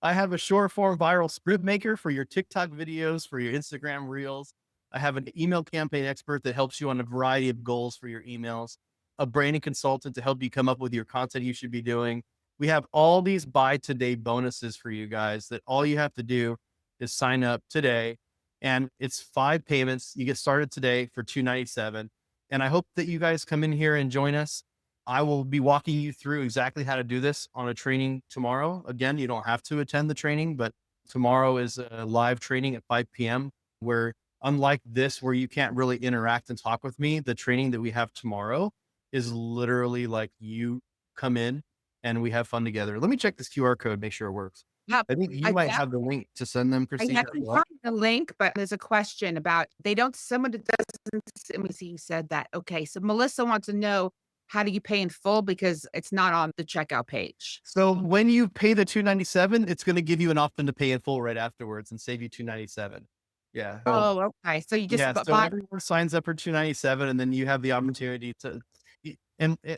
I have a short form viral script maker for your TikTok videos, for your Instagram reels. I have an email campaign expert that helps you on a variety of goals for your emails. a branding consultant to help you come up with your content you should be doing. We have all these buy today bonuses for you guys that all you have to do is sign up today. And it's 5 payments. You get started today for $297. And I hope that you guys come in here and join us. I will be walking you through exactly how to do this on a training tomorrow. Again, you don't have to attend the training, but tomorrow is a live training at 5 p.m. where, unlike this, where you can't really interact and talk with me, the training that we have tomorrow is literally like you come in and we have fun together. Let me check this QR code, make sure it works. Yep. I think you I might have the link to send them, I Christina. haven't found the link, but there's a question about someone that doesn't, let me see who said that. Okay, so Melissa wants to know, how do you pay in full? Because it's not on the checkout page. So when you pay the 297, it's going to give you an option to pay in full right afterwards and save you 297. Yeah. So Oh, okay. So you just yeah, so buy, everyone signs up for 297 and then you have the opportunity to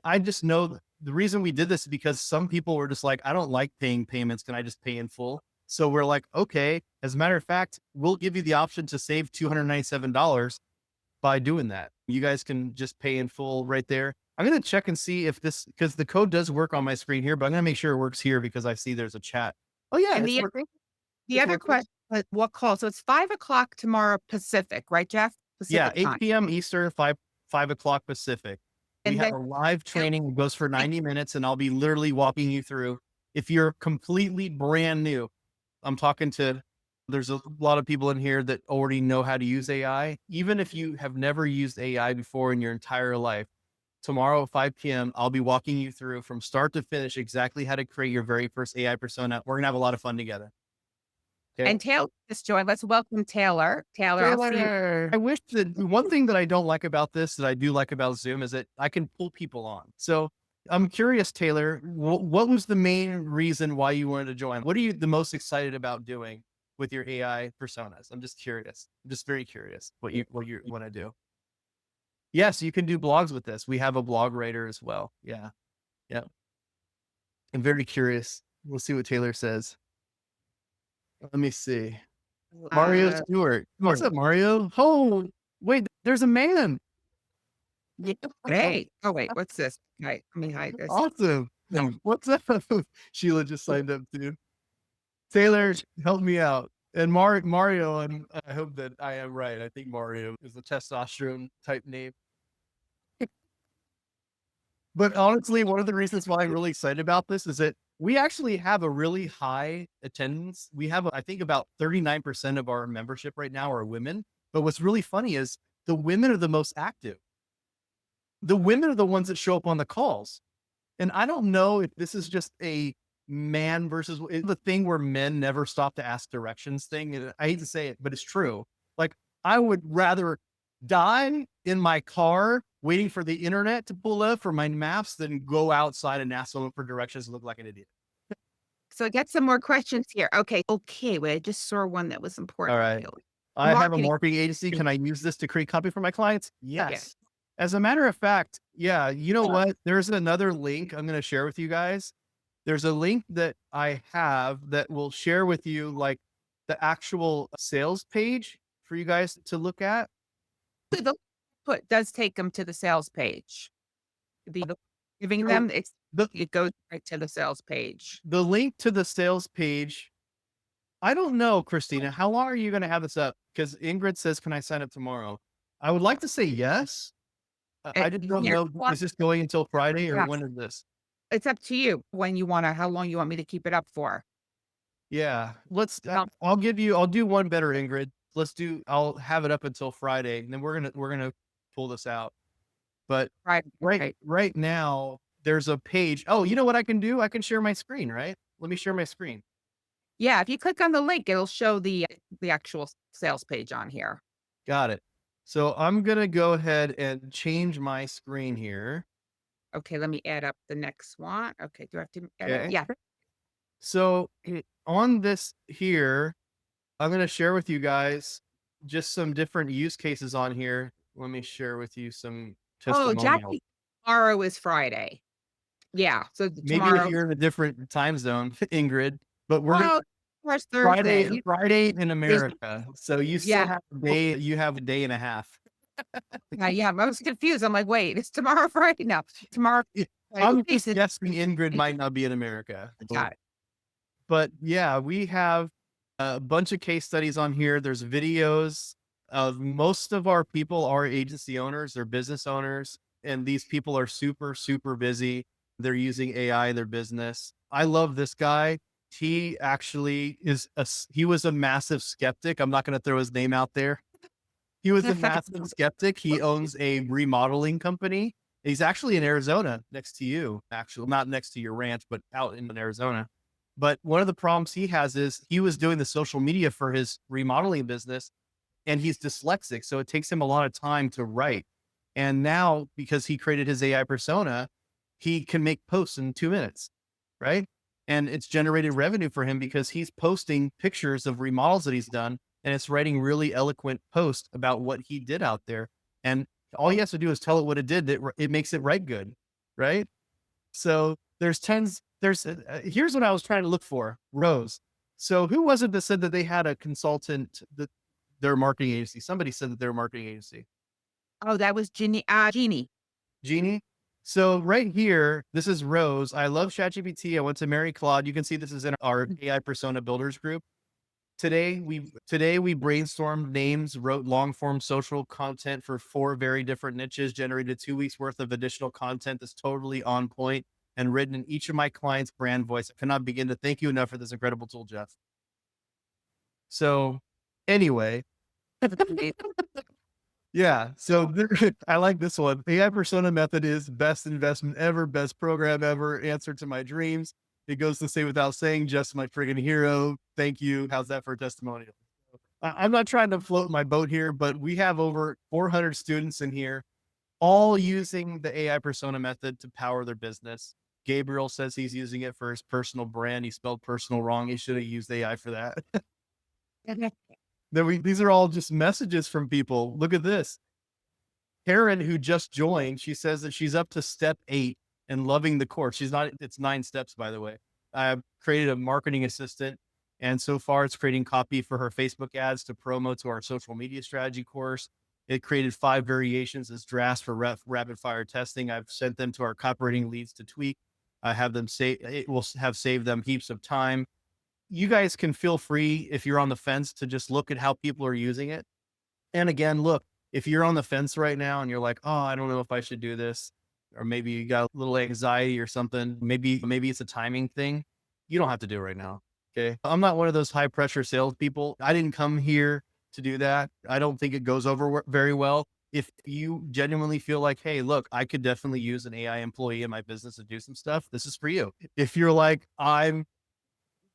I just know the reason we did this is because some people were just like, I don't like paying payments. Can I just pay in full? So we're like, okay, as a matter of fact, we'll give you the option to save $297 by doing that. You guys can just pay in full right there. I'm going to check and see if this, because the code does work on my screen here, but I'm going to make sure it works here because I see there's a chat. Oh yeah, and it's working. the It's other working. question, what call? So it's 5 o'clock tomorrow Pacific, right, Jeff? Yeah, Pacific time. 8 p.m. Eastern, 5 o'clock Pacific. We And have then a live training. It goes for 90 minutes and I'll be literally walking you through. If you're completely brand new, I'm talking to, there's a lot of people in here that already know how to use AI. Even if you have never used AI before in your entire life, tomorrow at 5 p.m., I'll be walking you through from start to finish exactly how to create your very first AI persona. We're going to have a lot of fun together. Okay. Taylor just joined. Let's welcome Taylor. Taylor, I'll see you. Taylor, I wish that one thing that I don't like about this that I do like about Zoom is that I can pull people on. So I'm curious, Taylor, what was the main reason why you wanted to join? What are you the most excited about doing with your AI personas? I'm just curious. I'm just very curious what you want to do. Yes, you can do blogs with this. We have a blog writer as well. Yeah. Yeah. I'm very curious. We'll see what Taylor says. Let me see. Mario Uh, Stewart. What's up, Mario? Oh, wait, there's a man. yeah. Hey. Oh, wait, what's this? Okay, let me hide this. Awesome. No. What's up? Sheila just signed up too. Taylor, help me out. And Mario, and I hope that I am right. I think Mario is a testosterone type name. But honestly, one of the reasons why I'm really excited about this is that we actually have a really high attendance. We have, I think, about 39% of our membership right now are women. But what's really funny is the women are the most active. The women are the ones that show up on the calls. And I don't know if this is just a man versus the thing where men never stop to ask directions thing. And I hate to say it, but it's true. Like, I would rather die in my car waiting for the internet to pull up for my maps than go outside and ask someone for directions and look like an idiot. So I got some more questions here. Okay, wait, I just saw one that was All important. right. I have a Marketing. marketing agency. Can I use this to create copy for my clients? Yeah. Yes. As a matter of fact, yeah, you know what? There's another link I'm going to share with you guys. There's a link that I have that will share with you like the actual sales page for you guys to look at. The put does take them to the sales page. The giving So them, the it goes right to the sales page. the link to the sales page, I don't know, Christina, how long are you going to have this up? Because Ingrid says, can I sign up tomorrow? I would like to say yes. I just don't Here, know. Is this going until Friday or yeah, when is this? it's up to you when you wanna how long you want me to keep it up for. Yeah, let's. Um, I'll do one better, Ingrid. I'll have it up until Friday, and then we're gonna pull this out. But right, right. right now, there's a page. Oh, you know what I can do? I can share my screen, right? Let me share my screen. Yeah, if you click on the link, it'll show the actual sales page on here. Got it. So I'm gonna go ahead and change my screen here. Okay, let me add up the next one. Okay, do I have to add up? Okay. Yeah. So on this here, I'm gonna share with you guys just some different use cases on here. Let me share with you some Oh, testimonials. Jackie, tomorrow is Friday. Yeah, so Maybe if tomorrow, you're in a different time zone, Ingrid, but we're gonna well, tomorrow's Thursday. Friday in America. So you still Yeah. have a day, you have a day and a half. Yeah, I was confused. I'm like, "Wait, is tomorrow Friday?" No, tomorrow Yeah, I'm okay, just so guessing Ingrid might not be in America. got it. But yeah, we have a bunch of case studies on here. There's videos of most of our people are agency owners, they're business owners, and these people are super, super busy. They're using AI in their business. I love this guy. He actually he was a massive skeptic. I'm not going to throw his name out there. He was a massive skeptic. He owns a remodeling company. He's actually in Arizona next to you, actually, not next to your ranch, but out in Arizona. But one of the problems he has is he was doing the social media for his remodeling business and he's dyslexic. So it takes him a lot of time to write. And now, because he created his AI persona, he can make posts in 2 minutes, right? And it's generated revenue for him because he's posting pictures of remodels that he's done and it's writing really eloquent posts about what he did out there. And all he has to do is tell it what it did. It makes it write good, right? So there's tens. Here's what I was trying to look for. Rose. So who was it that said that they had a consultant that their marketing agency? Somebody said that they're a marketing agency. Oh, that was Jeannie. Jeannie. So right here, this is Rose. I love ChatGPT. I went to Mary Claude. You can see this is in our AI persona builders group. Today we brainstormed names, wrote long form social content for 4 very different niches, generated 2 weeks worth of additional content that's totally on point and written in each of my clients' brand voice. I cannot begin to thank you enough for this incredible tool, Jeff. So anyway, yeah. So I like this one. AI persona method is best investment ever, best program ever, answer to my dreams. It goes to say without saying, just my friggin' hero. Thank you. How's that for a testimonial? I'm not trying to float my boat here, but we have over 400 students in here, all using the AI persona method to power their business. Gabriel says he's using it for his personal brand. He spelled personal wrong. He should have used AI for that. These are all just messages from people. Look at this. Karen, who just joined, she says that she's up to step 8 and loving the course. She's not, it's 9 steps, by the way. I've created a marketing assistant, and so far it's creating copy for her Facebook ads to promo to our social media strategy course. It created 5 variations as drafts for rapid fire testing. I've sent them to our copywriting leads to tweak. I have them say it will have saved them heaps of time. You guys can feel free, if you're on the fence, to just look at how people are using it. And again, look, if you're on the fence right now and you're like, oh, I don't know if I should do this, or maybe you got a little anxiety or something, maybe it's a timing thing. You don't have to do it right now. Okay. I'm not one of those high pressure salespeople. I didn't come here to do that. I don't think it goes over very well. If you genuinely feel like, hey, look, I could definitely use an AI employee in my business to do some stuff, this is for you. If you're like, I'm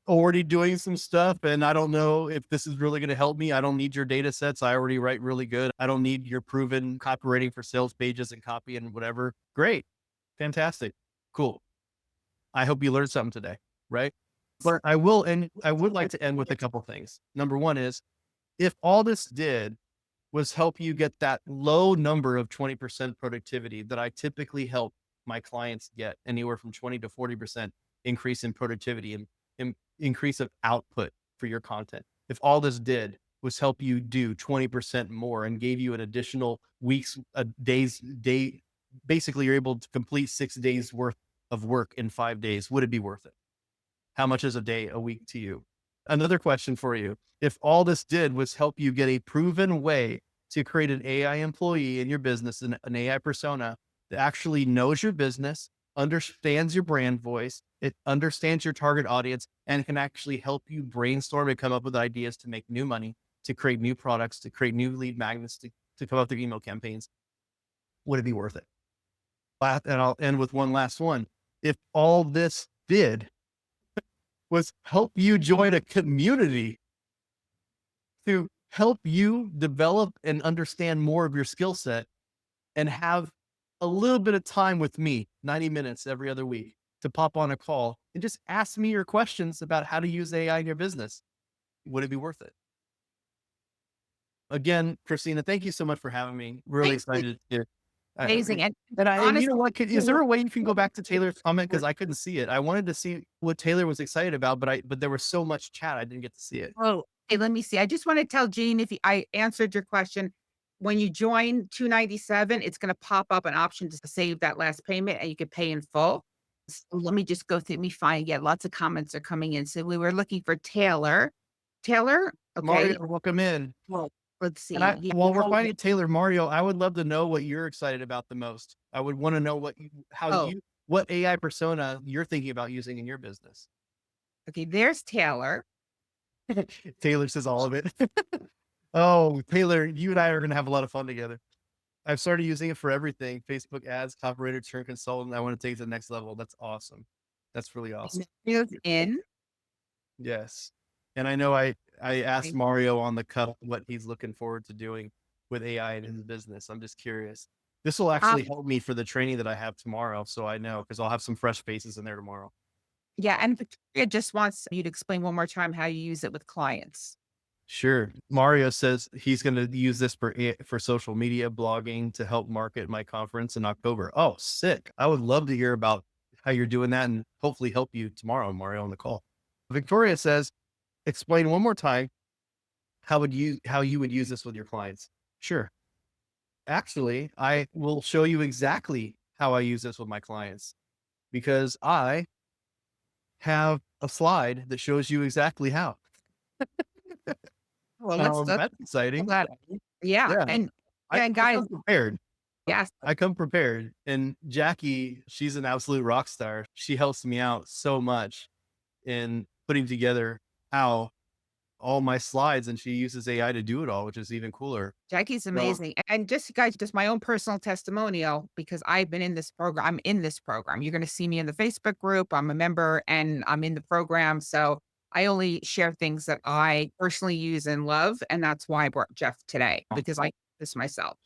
already doing some stuff and I don't know if this is really going to help me. I don't need your data sets. I already write really good. I don't need your proven copywriting for sales pages and copy and whatever. Great. Fantastic. Cool. I hope you learned something today. Right. But I would like to end with a couple things. Number one is, if all this did was help you get that low number of 20% productivity that I typically help my clients get, anywhere from 20 to 40% increase in productivity and increase of output for your content. If all this did was help you do 20% more and gave you an additional weeks, basically you're able to complete 6 days worth of work in 5 days, would it be worth it? How much is a day a week to you? Another question for you. If all this did was help you get a proven way to create an AI employee in your business, an AI persona that actually knows your business, understands your brand voice, it understands your target audience, and can actually help you brainstorm and come up with ideas to make new money, to create new products, to create new lead magnets, to come up with email campaigns, would it be worth it? And I'll end with one last one. If all this did was help you join a community to help you develop and understand more of your skill set and have a little bit of time with me, 90 minutes every other week, to pop on a call and just ask me your questions about how to use AI in your business. Would it be worth it? Again, Christina, thank you so much for having me. Really Thank you. excited to. Uh, Amazing, and and you know honestly, what? Is there a way you can go back to Taylor's comment, because I couldn't see it? I wanted to see what Taylor was excited about, but there was so much chat I didn't get to see it. oh, hey, let me see. I just wanna tell Jean if I answered your question. when you join 297, it's gonna pop up an option to save that last payment, and you can pay in full. So let me just go through, let me find, yeah, lots of comments are coming in. So we were looking for Taylor. Taylor? Mario, Okay. welcome in. Well, let's And see. Yeah. while we're finding Taylor, Mario, I would love to know what you're excited about the most. I would want to know Oh, what AI persona you're thinking about using in your business. okay, there's Taylor. Taylor says all of it. Oh, Taylor, you and I are going to have a lot of fun together. I've started using it for everything: Facebook ads, copywriter, turn consultant. I want to take it to the next level. That's awesome. That's really awesome. Mario's in. Yes. And I know I asked Mario on the cuff what he's looking forward to doing with AI in his business. I'm just curious. This will Um, actually help me for the training that I have tomorrow. So I know because I'll have some fresh faces in there tomorrow. yeah, and Victoria just wants you to explain one more time how you use it with clients. Sure. Mario says he's going to use this for social media blogging to help market my conference in October. Oh, sick. I would love to hear about how you're doing that and hopefully help you tomorrow, Mario, on the call. Victoria says, explain one more time how you would use this with your clients. Sure. Actually, I will show you exactly how I use this with my clients because I have a slide that shows you exactly how. Well, let's That's pull exciting. that. Yeah, Yeah. and I, yeah, I guys, come prepared. yes. I come prepared. And Jackie, she's an absolute rock star. She helps me out so much in putting together how all my slides, and she uses AI to do it all, which is even cooler. Jackie's So amazing. And just guys, just my own personal testimonial because I've been in this program. I'm in this program. You're going to see me in the Facebook group. I'm a member and I'm in the program. So I only share things that I personally use and love. And that's why I brought Jeff today because I this myself.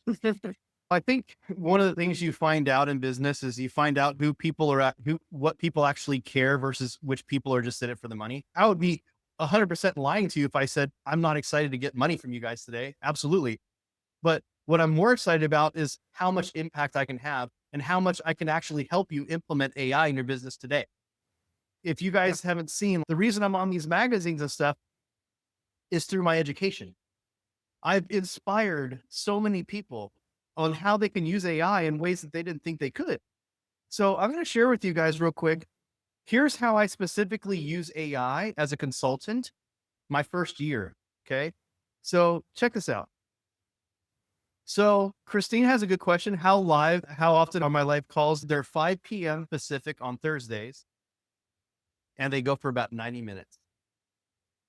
I think one of the things you find out in business is you find out what people actually care versus which people are just in it for the money. I would be 100% lying to you if I said I'm not excited to get money from you guys today. Absolutely. But what I'm more excited about is how much impact I can have and how much I can actually help you implement AI in your business today. If you Yep. guys haven't seen, the reason I'm on these magazines and stuff is through my education. I've inspired so many people on how they can use AI in ways that they didn't think they could. So I'm going to share with you guys real quick. Here's how I specifically use AI as a consultant my first year. Okay. So check this out. So Christine has a good question. How often are my live calls? They're 5 p.m. Pacific on Thursdays and they go for about 90 minutes.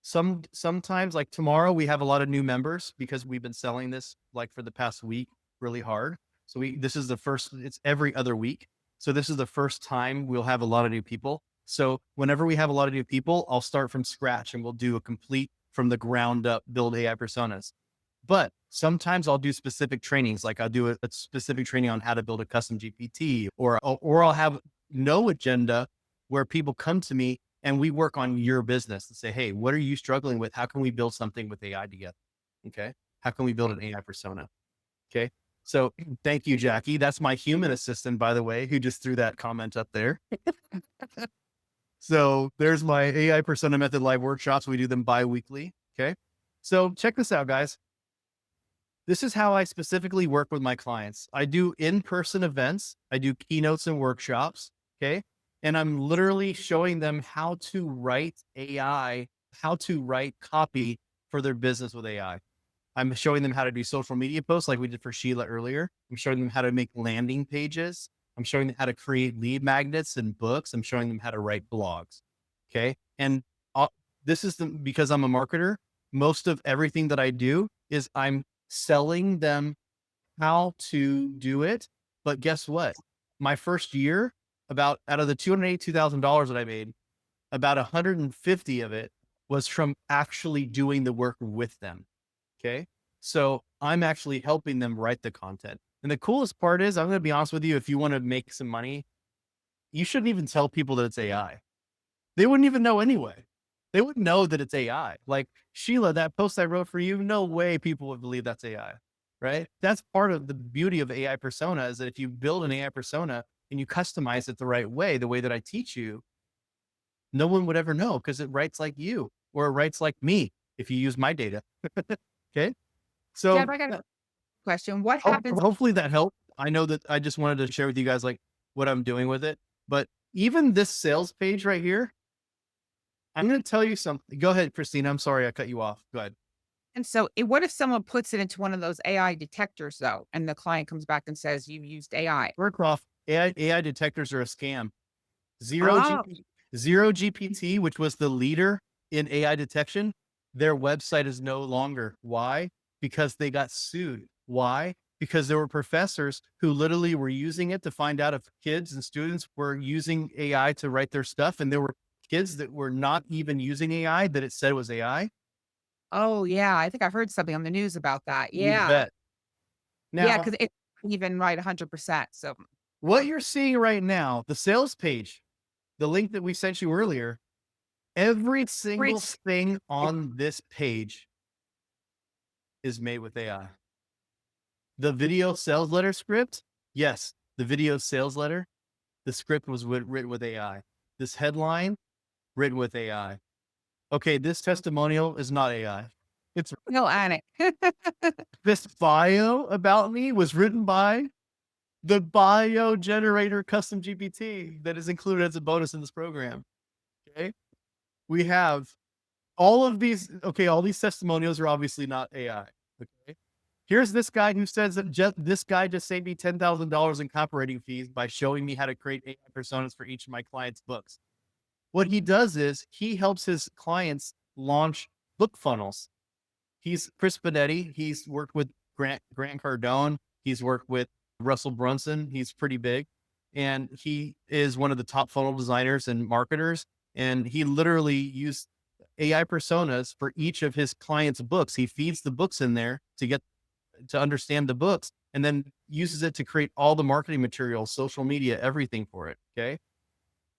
Sometimes like tomorrow we have a lot of new members because we've been selling this like for the past week really hard. So this is the first, it's every other week. So this is the first time we'll have a lot of new people. So whenever we have a lot of new people, I'll start from scratch and we'll do a complete from the ground up build AI personas. But sometimes I'll do specific trainings, like I'll do a specific training on how to build a custom GPT, or I'll have no agenda where people come to me and we work on your business and say, hey, what are you struggling with? How can we build something with AI together? Okay. How can we build an AI persona? Okay. So thank you, Jackie. That's my human assistant, by the way, who just threw that comment up there. So there's my AI persona method live workshops. We do them bi-weekly. Okay. So check this out, guys. This is how I specifically work with my clients. I do in-person events. I do keynotes and workshops. Okay. And I'm literally showing them how to write AI, how to write copy for their business with AI. I'm showing them how to do social media posts like we did for Sheila earlier. I'm showing them how to make landing pages. I'm showing them how to create lead magnets and books. I'm showing them how to write blogs. Okay. And this is because I'm a marketer. Most of everything that I do is I'm selling them how to do it. But guess what? My first year, about out of the $282,000 that I made, about 150 of it was from actually doing the work with them. Okay. So I'm actually helping them write the content. And the coolest part is, I'm going to be honest with you, if you want to make some money, you shouldn't even tell people that it's AI. They wouldn't even know anyway. They wouldn't know that it's AI. Like Sheila, that post I wrote for you, no way people would believe that's AI, right? That's part of the beauty of AI persona is that if you build an AI persona and you customize it the right way, the way that I teach you, no one would ever know because it writes like you or it writes like me if you use my data. Okay. Jeff, So I got question. What happens? Hopefully that helped. I know that I just wanted to share with you guys like what I'm doing with it. But even this sales page right here, I'm going to tell you something. Go ahead, Christina. I'm sorry I cut you off. Go ahead. And so, what if someone puts it into one of those AI detectors, though, and the client comes back and says, "You used AI." First off, AI detectors are a scam. Zero Oh, GP, Zero GPT, which was the leader in AI detection, their website is no longer. Why? Because they got sued. Why? Because there were professors who literally were using it to find out if kids and students were using AI to write their stuff. And there were kids that were not even using AI that it said was AI. oh, yeah. I think I've heard something on the news about that. You Yeah, bet. yeah, Now, because it even right 100%. So, what you're seeing right now, the sales page, the link that we sent you earlier, every single great. thing on this page is made with AI. The video sales letter script, yes, the video sales letter, the script was written with AI. This headline, written with AI. Okay, this testimonial is not AI. It's No, Annick. this bio about me was written by the bio generator custom GPT that is included as a bonus in this program. Okay. We have all of these. Okay. All these testimonials are obviously not AI. Okay. Here's this guy who says that this guy just saved me $10,000 in copywriting fees by showing me how to create AI personas for each of my clients' books. What he does is he helps his clients launch book funnels. He's Chris Benetti. He's worked with Grant Cardone. He's worked with Russell Brunson. He's pretty big. And he is one of the top funnel designers and marketers. And he literally used AI personas for each of his clients' books. He feeds the books in there to understand the books and then uses it to create all the marketing materials, social media, everything for it. Okay.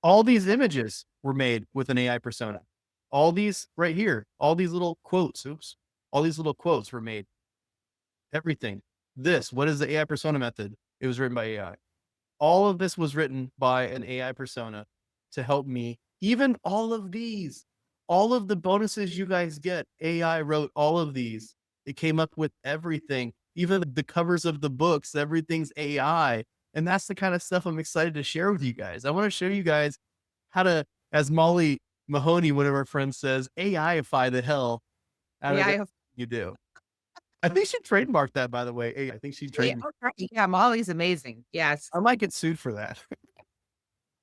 All these images were made with an AI persona. All these right here, all these little quotes, all these little quotes were made. Everything. What is the AI persona method? It was written by AI. All of this was written by an AI persona to help me. Even all of the bonuses you guys get, AI wrote all of these. It came up with everything, even the covers of the books, everything's AI. And that's the kind of stuff I'm excited to share with you guys. I want to show you guys how to, as Molly Mahoney, one of our friends says, AIify the hell out of Yeah, I it. have. You do. I think she trademarked that, by the way. I think she Yeah, trademarked. okay. Yeah, Molly's amazing. Yes. I might get sued for that.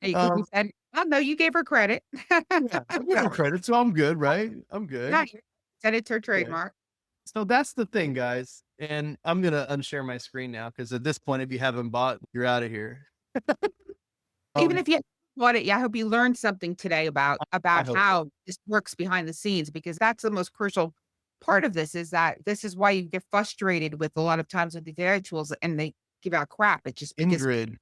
Hey, you Um, said, "Oh, no, you gave her credit." Yeah, I'm giving credit, so I'm good, right? I'm Yeah, good. you said it's her Okay. trademark. So that's the thing, guys. And I'm gonna unshare my screen now because at this point, if you haven't bought, you're out of here. Even Um, if you bought it, yeah, I hope you learned something today about I hope so. how this works behind the scenes, because that's the most crucial part of this, is that this is why you get frustrated with a lot of times with the AI tools and they give out crap. It's just because Ingrid.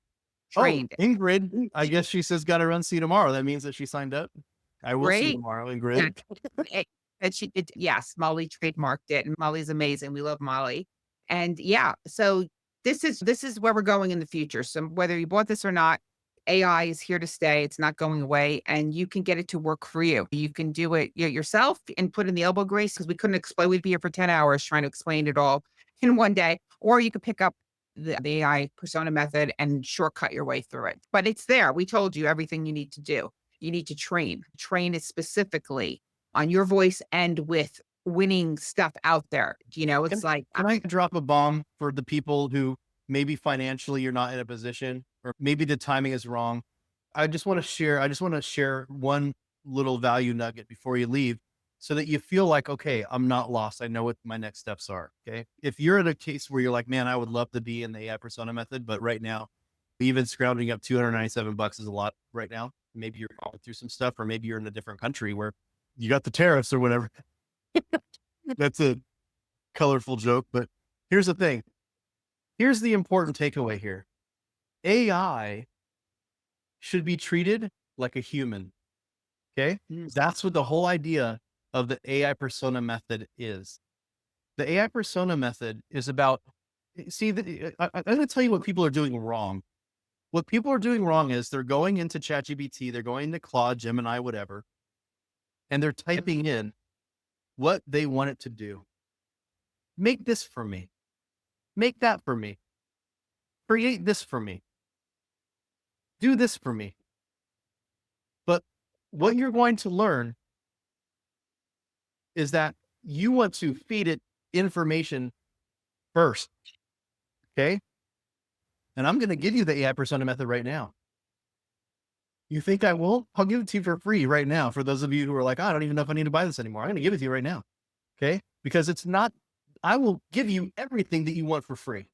Oh, trained. Ingrid. I guess she says got to run see tomorrow. That means that she signed up. I will see you Great. tomorrow, Yeah. Ingrid. And she did, yes, Molly trademarked it, and Molly's amazing. We love Molly. And yeah, so this is where we're going in the future. So whether you bought this or not, AI is here to stay. It's not going away, and you can get it to work for you. You can do it yourself and put in the elbow grease, because we couldn't explain. We'd be here for 10 hours trying to explain it all in one day. Or you could pick up the AI persona method and shortcut your way through it. But it's there. We told you everything you need to do. You need to train. Train it specifically on your voice and with winning stuff out there. It's Can like, can I drop a bomb for the people who maybe financially you're not in a position or maybe the timing is wrong? I just want to share one little value nugget before you leave so that you feel like, okay, I'm not lost. I know what my next steps are. Okay. If you're in a case where you're like, man, I would love to be in the AI persona method, but right now, even scrounging up $297 is a lot right now. Maybe you're going through some stuff, or maybe you're in a different country where you got the tariffs or whatever. That's a colorful joke, but here's the thing. Here's the important takeaway here. AI should be treated like a human. Okay. mm, That's what the whole idea of the AI persona method is. The AI persona method is about, I'm going to tell you what people are doing wrong. What people are doing wrong is they're going into ChatGPT, they're going to Claude, Gemini, whatever, and they're typing in what they want it to do. Make this for me. Make that for me. Create this for me. Do this for me. But what you're going to learn is that you want to feed it information first. Okay. And I'm going to give you the AI persona method right now. You think I will? I'll give it to you for free right now. For those of you who are like, "Oh, I don't even know if I need to buy this anymore." I'm going to give it to you right now. Okay. Because it's not, I will give you everything that you want for free.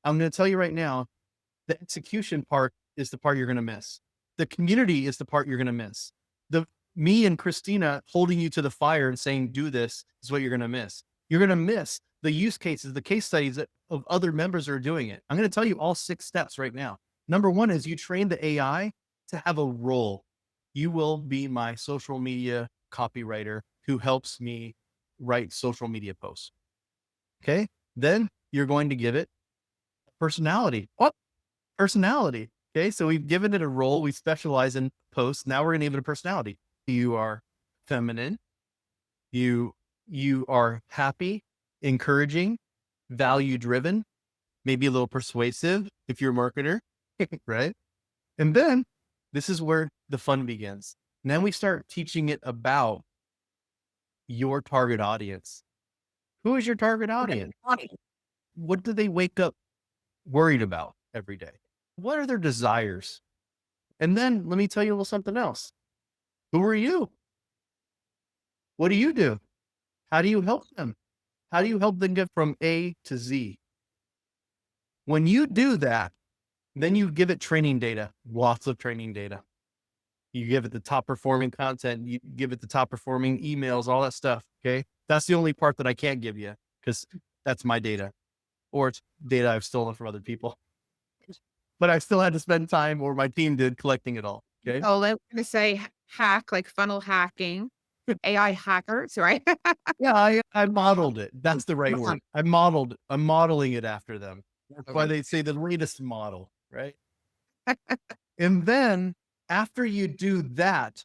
I'm going to tell you right now, the execution part is the part you're going to miss. The community is the part you're going to miss. The Me and Christina holding you to the fire and saying, do this is what you're going to miss. You're going to miss the use cases, the case studies of other members who are doing it. I'm going to tell you all 6 steps right now. Number one is you train the AI to have a role. You will be my social media copywriter who helps me write social media posts. Okay. Then you're going to give it personality. What? Personality. Okay. So we've given it a role. We specialize in posts. Now we're going to give it a personality. You are feminine. You, you are happy, encouraging, value driven, maybe a little persuasive if you're a marketer, right? And then this is where the fun begins. And then we start teaching it about your target audience. Who is your target audience? What do they wake up worried about every day? What are their desires? And then let me tell you a little something else. Who are you? What do you do? How do you help them? How do you help them get from A to Z? When you do that, then you give it training data, lots of training data. You give it the top performing content, you give it the top performing emails, all that stuff. Okay. That's the only part that I can't give you because that's my data or it's data I've stolen from other people. But I still had to spend time, or my team did, collecting it all. Okay. Oh, I'm gonna say hack, like funnel hacking, AI hackers, right? Yeah, I modeled it. That's the right word. I'm modeling it after them. That's why Okay. they say the latest model, right? And then after you do that,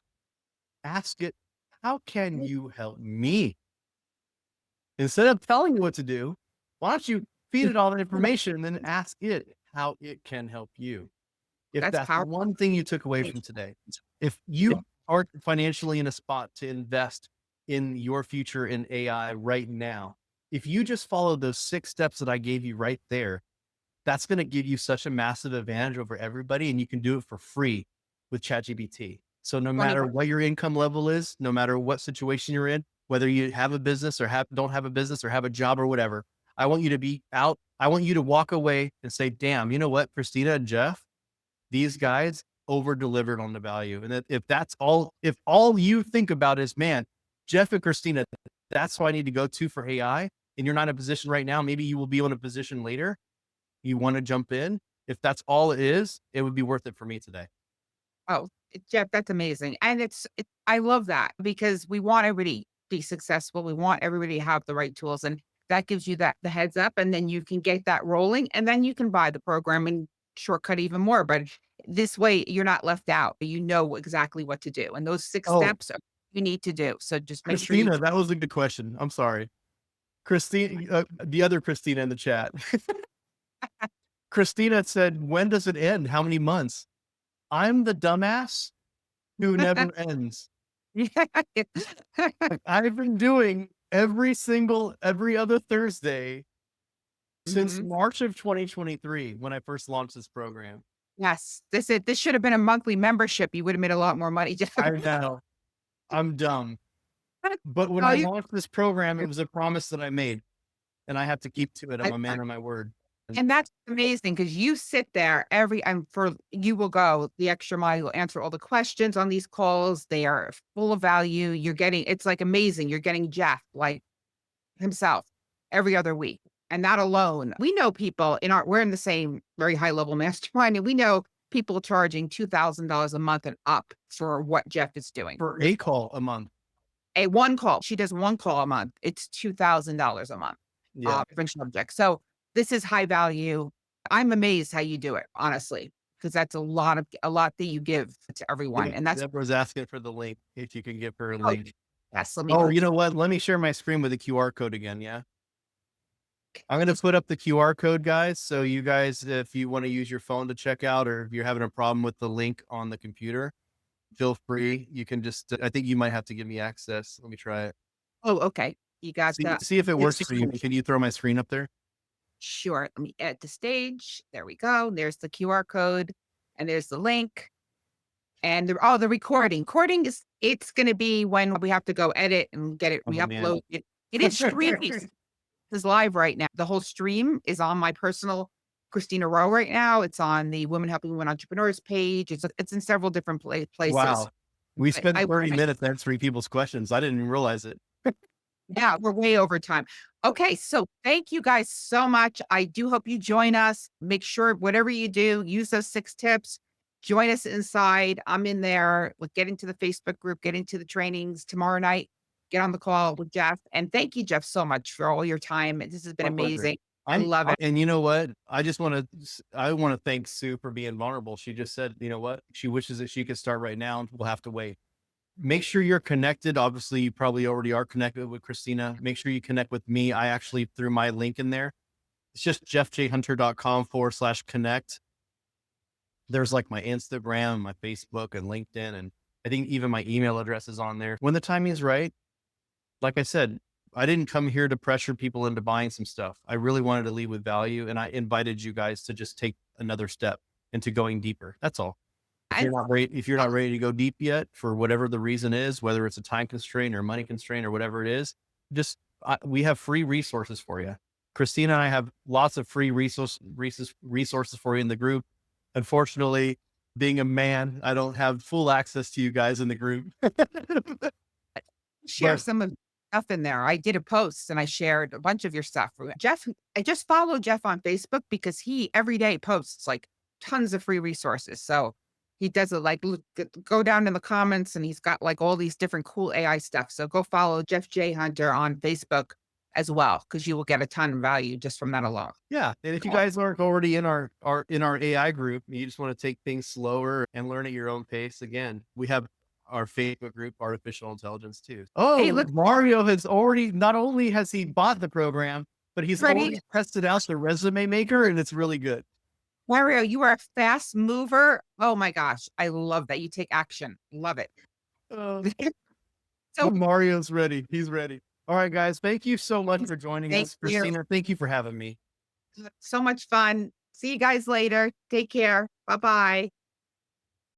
ask it, how can you help me? Instead of telling you what to do, why don't you feed it all the information and then ask it how it can help you? If That's that's powerful. one thing you took away from today, if you aren't financially in a spot to invest in your future in AI right now, if you just follow those 6 steps that I gave you right there, that's going to give you such a massive advantage over everybody. And you can do it for free with ChatGPT. So no 20 matter what your income level is, no matter what situation you're in, whether you have a business or don't have a business or have a job or whatever, I want you to be out. I want you to walk away and say, damn, you know what, Christina and Jeff, these guys over delivered on the value. And if that's all, if all you think about is, man, Jeff and Christina, that's who I need to go to for AI. And you're not in a position right now. Maybe you will be in a position later. You want to jump in. If that's all it is, it would be worth it for me today. Oh, Jeff, that's amazing. And I love that because we want everybody to be successful. We want everybody to have the right tools. And that gives you that the heads up. And then you can get that rolling. And then you can buy the program and shortcut even more. But this way you're not left out. You know exactly what to do. And those 6 Oh, steps are you need to do. So just make sure you Christina, that was a good question. I'm sorry. Christine, the other Christina in the chat. Christina said, when does it end? How many months? I'm the dumbass who never ends. Like, I've been doing every other Thursday since Mhm. March of 2023 when I first launched this program. Yes. This should have been a monthly membership. You would have made a lot more money, Jeff. I know I'm dumb. But when Oh, I you launched this program, it was a promise that I made and I have to keep to it. I'm I a man of my word. and that's amazing because you sit there every and for you will go the extra mile, you'll answer all the questions on these calls. They are full of value. You're getting it's like amazing. You're getting Jeff, like himself, every other week. And that alone, we know people in our we're in the same very high level mastermind, and we know people charging $2,000 a month and up for what Jeff is doing. For a call a month. A one call. She does one call a month. It's $2,000 a month, Yeah. different subject. So this is high value. I'm amazed how you do it, honestly, because that's a lot that you give to everyone. Yeah. And that's Deborah's asking for the link. If you can give her a oh, link. yes, let me Oh, you put know what? Let me share my screen with the QR code again. Yeah. I'm going to put up the QR code, guys. So you guys, if you want to use your phone to check out, or if you're having a problem with the link on the computer, feel free. You can just, I think you might have to give me access. Let me try it. Oh, okay. You got that. See if it works for you. Can you throw my screen up there? Sure. Let me add the stage. There we go. There's the QR code and there's the link. And the recording. Recording is it's gonna be when we have to go edit and get it Oh man. re-upload it. It is streaming. Is live right now. The whole stream is on my personal Christina Rowe right now. It's on the Women Helping Women Entrepreneurs page. It's in several different places. Wow. We I spent I 30 I minutes answering people's questions. I didn't even realize it. Yeah, we're way over time. Okay, so thank you guys so much. I do hope you join us. Make sure whatever you do, use those 6 tips. Join us inside. I'm in there. Like, get into the Facebook group, get into the trainings tomorrow night. Get on the call with Jeff. And thank you, Jeff, so much for all your time. This has been My pleasure. amazing. I love it. And you know what? I want to thank Sue for being vulnerable. She just said, you know what? She wishes that she could start right now and we'll have to wait. Make sure you're connected. Obviously, you probably already are connected with Christina. Make sure you connect with me. I actually threw my link in there. It's just jeffjhunter.com/connect. There's like my Instagram, my Facebook, and LinkedIn. And I think even my email address is on there. When the timing is right, like I said, I didn't come here to pressure people into buying some stuff. I really wanted to lead with value. And I invited you guys to just take another step into going deeper. That's all. And If you're not ready to go deep yet for whatever the reason is, whether it's a time constraint or money constraint or whatever it is, just we have free resources for you. Christina and I have lots of free resources for you in the group. Unfortunately, being a man, I don't have full access to you guys in the group. share But some of the stuff in there. I did a post and I shared a bunch of your stuff. Jeff, I just follow Jeff on Facebook because he every day posts like tons of free resources. So he does it like go down in the comments and he's got like all these different cool AI stuff. So go follow Jeff J. Hunter on Facebook as well, because you will get a ton of value just from that alone. yeah, and if you Cool. guys aren't already in our AI group, you just want to take things slower and learn at your own pace. Again, we have our Facebook group, Artificial Intelligence too. Hey, Oh, look, Mario has already not only has he bought the program, but he's ready? already tested out the resume maker, and it's really good. Mario, you are a fast mover. Oh my gosh. I love that. You take action. Love it. Uh, So Mario's ready. He's ready. All right, guys. Thank you so much for joining thank us, you. Christina. Thank you for having me. So much fun. See you guys later. Take care. Bye bye.